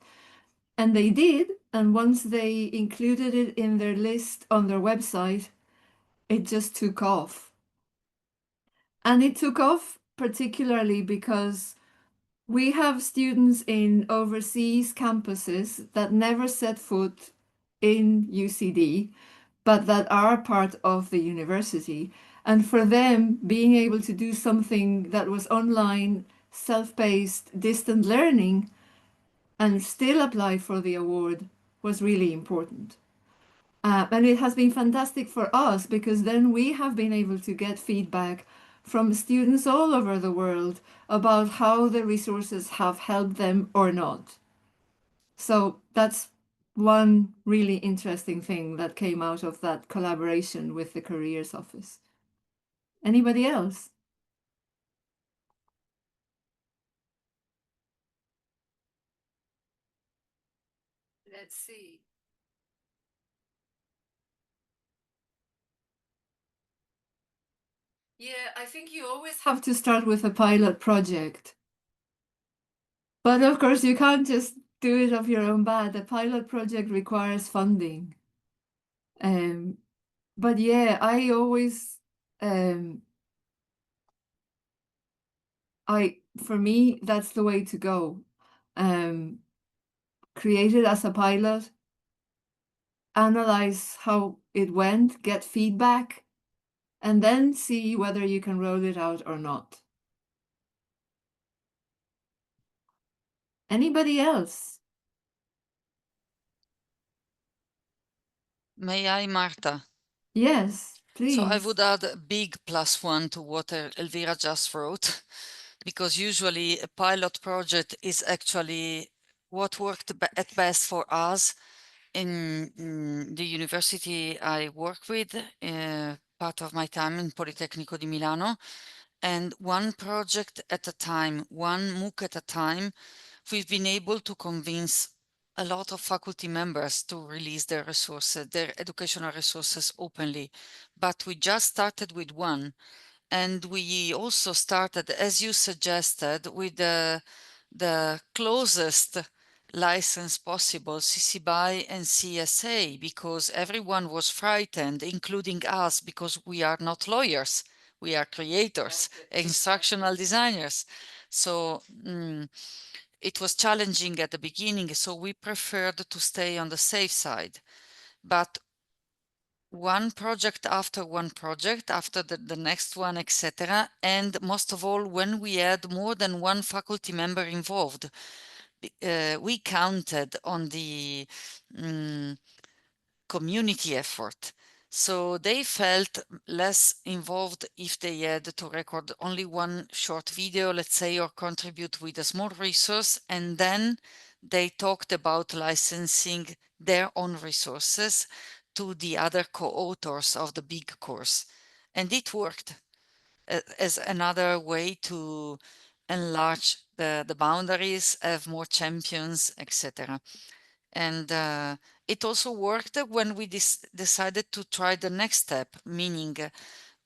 And they did. And once they included it in their list on their website, it just took off. And it took off particularly because we have students in overseas campuses that never set foot in UCD, but that are part of the university. And for them, being able to do something that was online, self-paced, distant learning, and still apply for the award was really important. And it has been fantastic for us because then we have been able to get feedback from students all over the world about how the resources have helped them or not. So that's one really interesting thing that came out of that collaboration with the Careers Office. Anybody else? Let's see. Yeah, I think you always have to start with a pilot project. But of course, you can't just do it off your own bat. The pilot project requires funding. But yeah, I always, for me, that's the way to go. Create it as a pilot, analyze how it went, get feedback, and then see whether you can roll it out or not. Anybody else? May I, Marta? Yes, please. So I would add a big +1 to what Elvira just wrote, because usually a pilot project is actually what worked at best for us in the university I work with, part of my time in Politecnico di Milano. And one project at a time, one MOOC at a time, we've been able to convince a lot of faculty members to release their resources, their educational resources openly. But we just started with one. And we also started, as you suggested, with the closest license possible, CC BY and CSA, because everyone was frightened, including us, because we are not lawyers. We are creators, instructional designers. So it was challenging at the beginning, so we preferred to stay on the safe side. But one project, after the next one, etc. And most of all, when we had more than one faculty member involved, we counted on the community effort. So they felt less involved if they had to record only one short video, let's say, or contribute with a small resource, and then they talked about licensing their own resources to the other co-authors of the big course. And it worked as another way to enlarge the boundaries, have more champions, etc. And it also worked when we decided to try the next step, meaning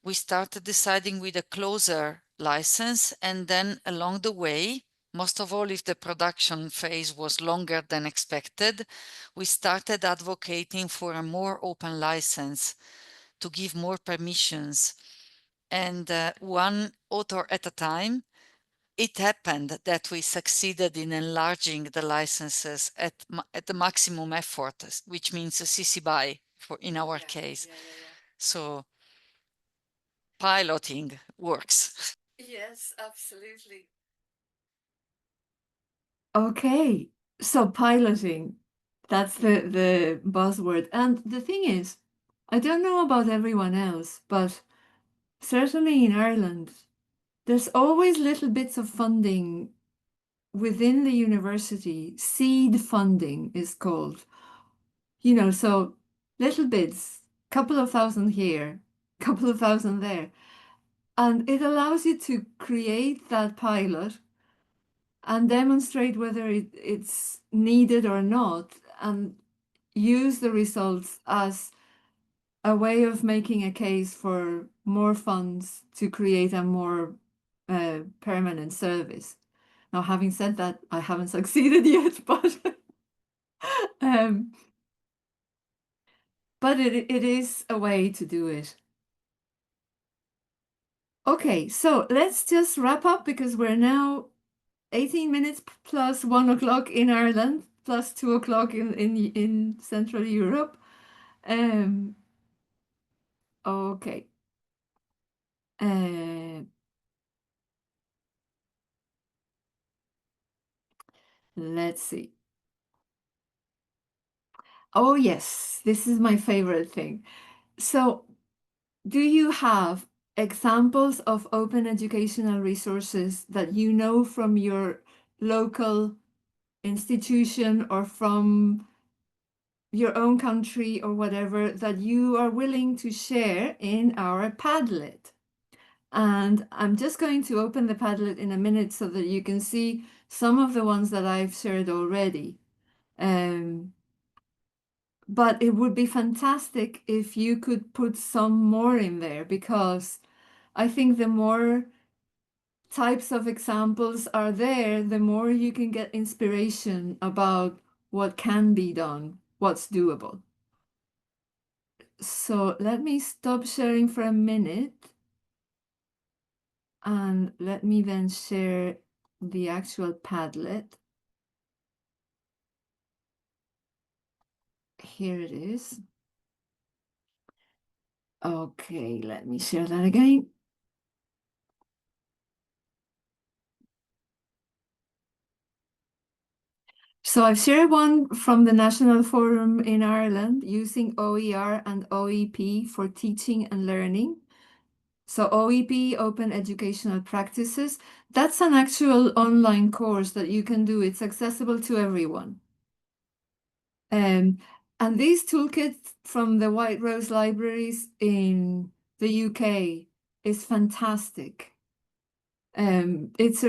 we started deciding with a closer license, and then along the way, most of all if the production phase was longer than expected, we started advocating for a more open license to give more permissions, and one author at a time. It happened that we succeeded in enlarging the licenses at the maximum effort, which means a CC BY in our case. So piloting works. Yes, absolutely. Okay, so piloting, that's the buzzword. And the thing is, I don't know about everyone else, but certainly in Ireland, there's always little bits of funding within the university. Seed funding is called. So little bits, couple of thousand here, couple of thousand there. And it allows you to create that pilot and demonstrate whether it's needed or not, and use the results as a way of making a case for more funds to create a more permanent service. Now, having said that, I haven't succeeded yet, but it is a way to do it. Okay, so let's just wrap up because we're now 18 minutes plus 1 o'clock in Ireland, plus 2 o'clock in Central Europe. Okay. Let's see. Oh, yes, this is my favorite thing. So, do you have examples of open educational resources that you know from your local institution or from your own country or whatever that you are willing to share in our Padlet? And I'm just going to open the Padlet in a minute so that you can see some of the ones that I've shared already. But it would be fantastic if you could put some more in there, because I think the more types of examples are there, the more you can get inspiration about what can be done, what's doable. So let me stop sharing for a minute. And let me then share the actual Padlet. Here it is. Okay, let me share that again. So I've shared one from the National Forum in Ireland using OER and OEP for teaching and learning. So OEP, Open Educational Practices, that's an actual online course that you can do. It's accessible to everyone. And these toolkits from the White Rose Libraries in the UK is fantastic. It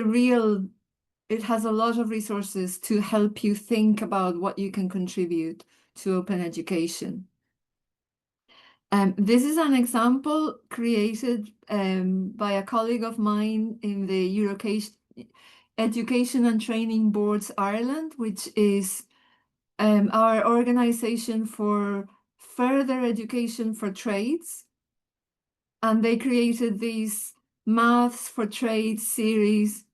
has a lot of resources to help you think about what you can contribute to open education. This is an example created by a colleague of mine in the Education and Training Boards Ireland, which is our organization for further education for trades. And they created these Maths for Trades series,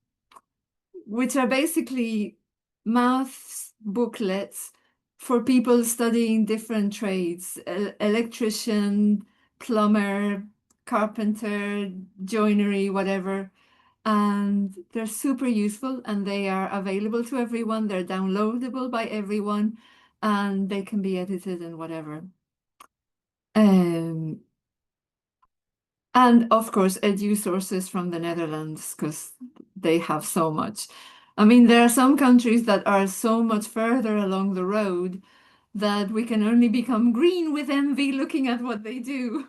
which are basically maths booklets for people studying different trades, electrician, plumber, carpenter, joinery, whatever. And they're super useful and they are available to everyone. They're downloadable by everyone and they can be edited and whatever. And of course, edu sources from the Netherlands, because they have so much. I mean, there are some countries that are so much further along the road that we can only become green with envy looking at what they do.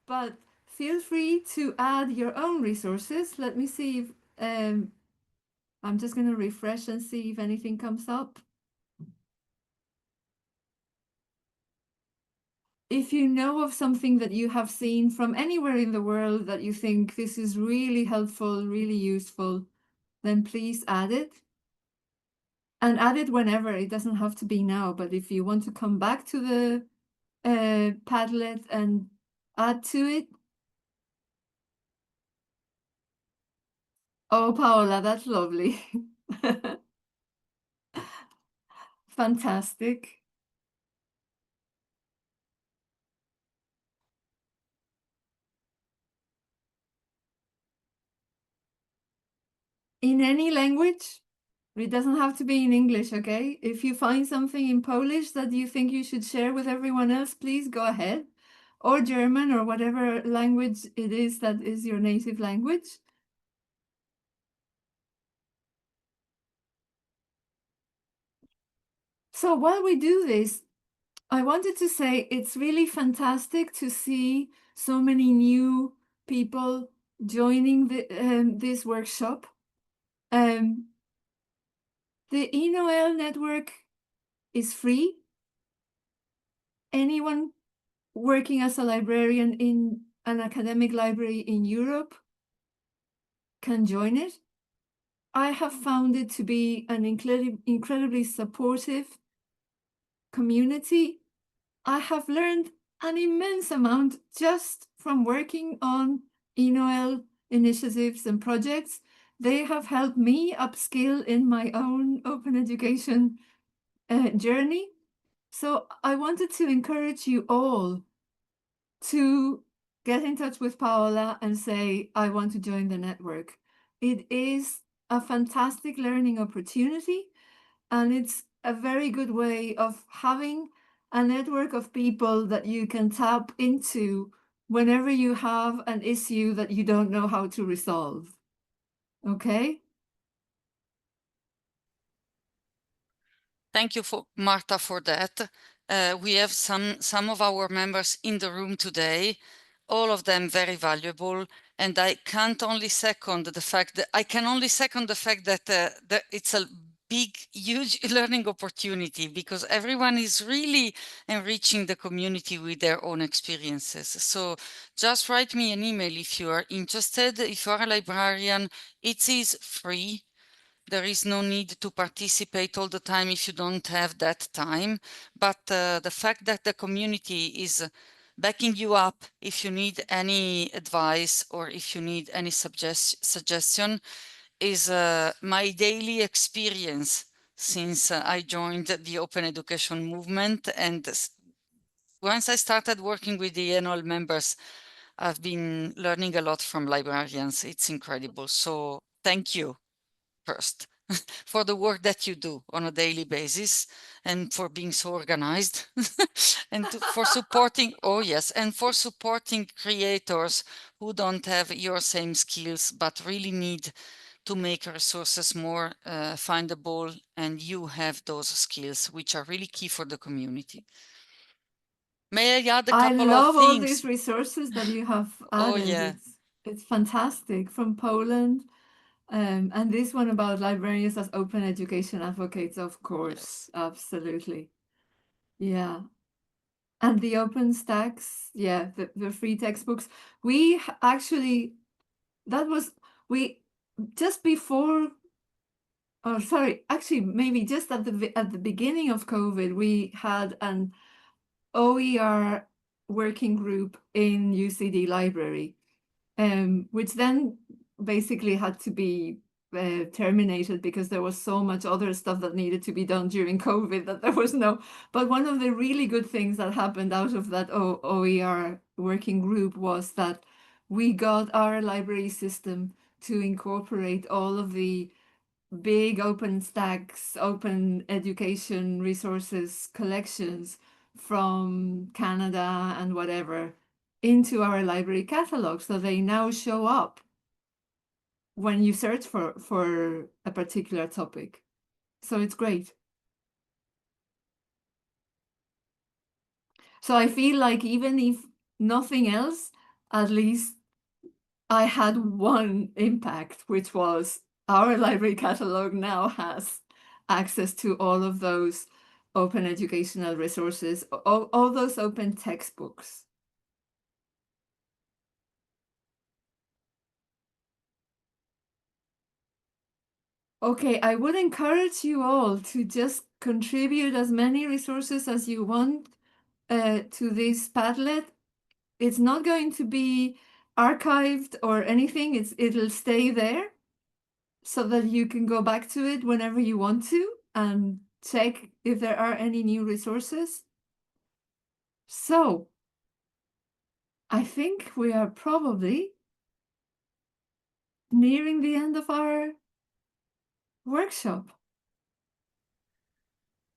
But feel free to add your own resources. Let me see if I'm just going to refresh and see if anything comes up. If you know of something that you have seen from anywhere in the world that you think this is really helpful, really useful, then please add it. And add it whenever. It doesn't have to be now, but if you want to come back to the Padlet and add to it. Oh, Paola, that's lovely. Fantastic. In any language, it doesn't have to be in English, okay? If you find something in Polish that you think you should share with everyone else, please go ahead. Or German or whatever language it is that is your native language. So while we do this, I wanted to say it's really fantastic to see so many new people joining this workshop. The ENOEL network is free. Anyone working as a librarian in an academic library in Europe can join it. I have found it to be an incredibly supportive community. I have learned an immense amount just from working on ENOEL initiatives and projects. They have helped me upskill in my own open education journey. So I wanted to encourage you all to get in touch with Paola and say, I want to join the network. It is a fantastic learning opportunity, and it's a very good way of having a network of people that you can tap into whenever you have an issue that you don't know how to resolve. Okay? Thank you, Marta, for that. We have some of our members in the room today, all of them very valuable, and I can only second the fact that it's a big, huge learning opportunity because everyone is really enriching the community with their own experiences. So just write me an email if you are interested. If you are a librarian, it is free. There is no need to participate all the time if you don't have that time. But the fact that the community is backing you up if you need any advice or if you need any suggestion is my daily experience since I joined the open education movement. And once I started working with the ENOEL members, I've been learning a lot from librarians. It's incredible. So thank you first for the work that you do on a daily basis and for being so organized and for supporting, oh yes, and for supporting creators who don't have your same skills but really need to make resources more findable, and you have those skills which are really key for the community. May I add a couple of things? I love all these resources that you have added. Oh yeah. It's fantastic, from Poland. And this one about librarians as open education advocates, of course, absolutely. Yeah. And the OpenStax, yeah, the free textbooks. We actually, that was, we, just before, oh, sorry, actually, maybe just at the beginning of COVID, we had an OER working group in UCD library, which then basically had to be terminated because there was so much other stuff that needed to be done during COVID that there was no. But one of the really good things that happened out of that OER working group was that we got our library system to incorporate all of the big OpenStax, open education resources collections from Canada and whatever into our library catalog. So they now show up when you search for a particular topic. So it's great. So I feel like even if nothing else, at least I had one impact, which was our library catalog now has access to all of those open educational resources, all those open textbooks. Okay, I would encourage you all to just contribute as many resources as you want to this Padlet. It's not going to be archived or anything. It'll stay there so that you can go back to it whenever you want to and check if there are any new resources. So I think we are probably nearing the end of our workshop.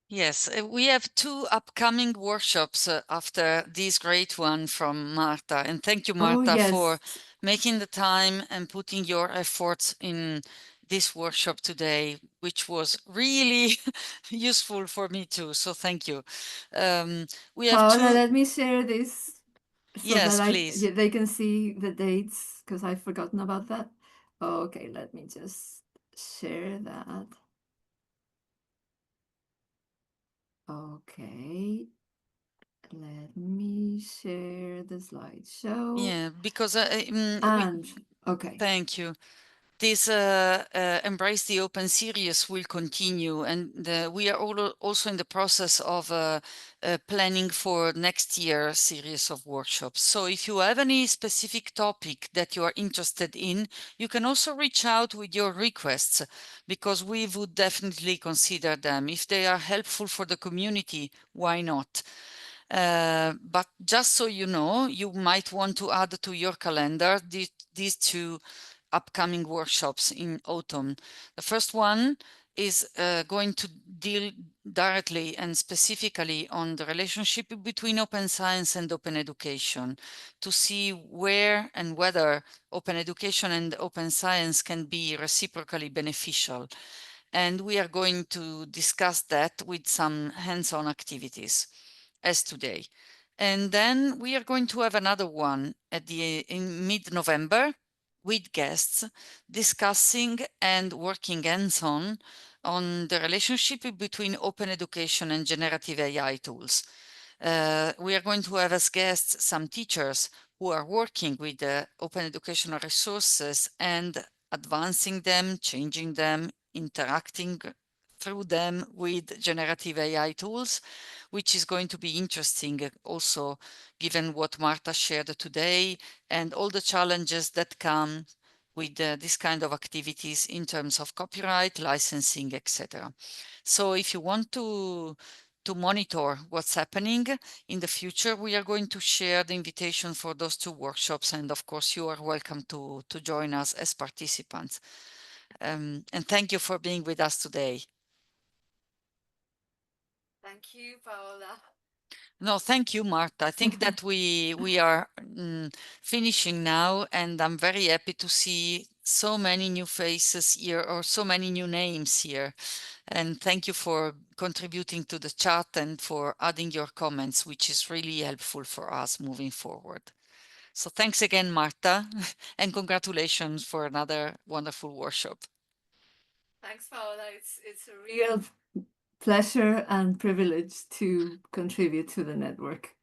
Yes, we have two upcoming workshops after this great one from Marta. And thank you, Marta, yes. for making the time and putting your efforts in this workshop today, which was really useful for me too. So thank you. We have Paola, two. let me share this so Yes, that please. they can see the dates, because I've forgotten about that. Okay, let me just share that. Okay, let me share the slideshow. Yeah, because Okay. thank you. This Embrace the Open series will continue, and we are also in the process of planning for next year series of workshops. So if you have any specific topic that you are interested in, you can also reach out with your requests, because we would definitely consider them. If they are helpful for the community, why not? But just so you know, you might want to add to your calendar these two upcoming workshops in autumn. The first one is going to deal directly and specifically on the relationship between open science and open education, to see where and whether open education and open science can be reciprocally beneficial. And we are going to discuss that with some hands-on activities as today. And then we are going to have another one in mid-November with guests discussing and working hands-on on the relationship between open education and generative AI tools. We are going to have as guests some teachers who are working with open educational resources and advancing them, changing them, interacting through them with generative AI tools, which is going to be interesting also given what Marta shared today and all the challenges that come with this kind of activities in terms of copyright, licensing, etc. So if you want to monitor what's happening in the future, we are going to share the invitation for those two workshops, and of course you are welcome to join us as participants. And thank you for being with us today. Thank you, Paola. No, thank you, Marta. I think that we are finishing now, and I'm very happy to see so many new faces here, or so many new names here. And thank you for contributing to the chat and for adding your comments, which is really helpful for us moving forward. So thanks again, Marta, and congratulations for another wonderful workshop. Thanks, Paola. It's a real pleasure and privilege to contribute to the network.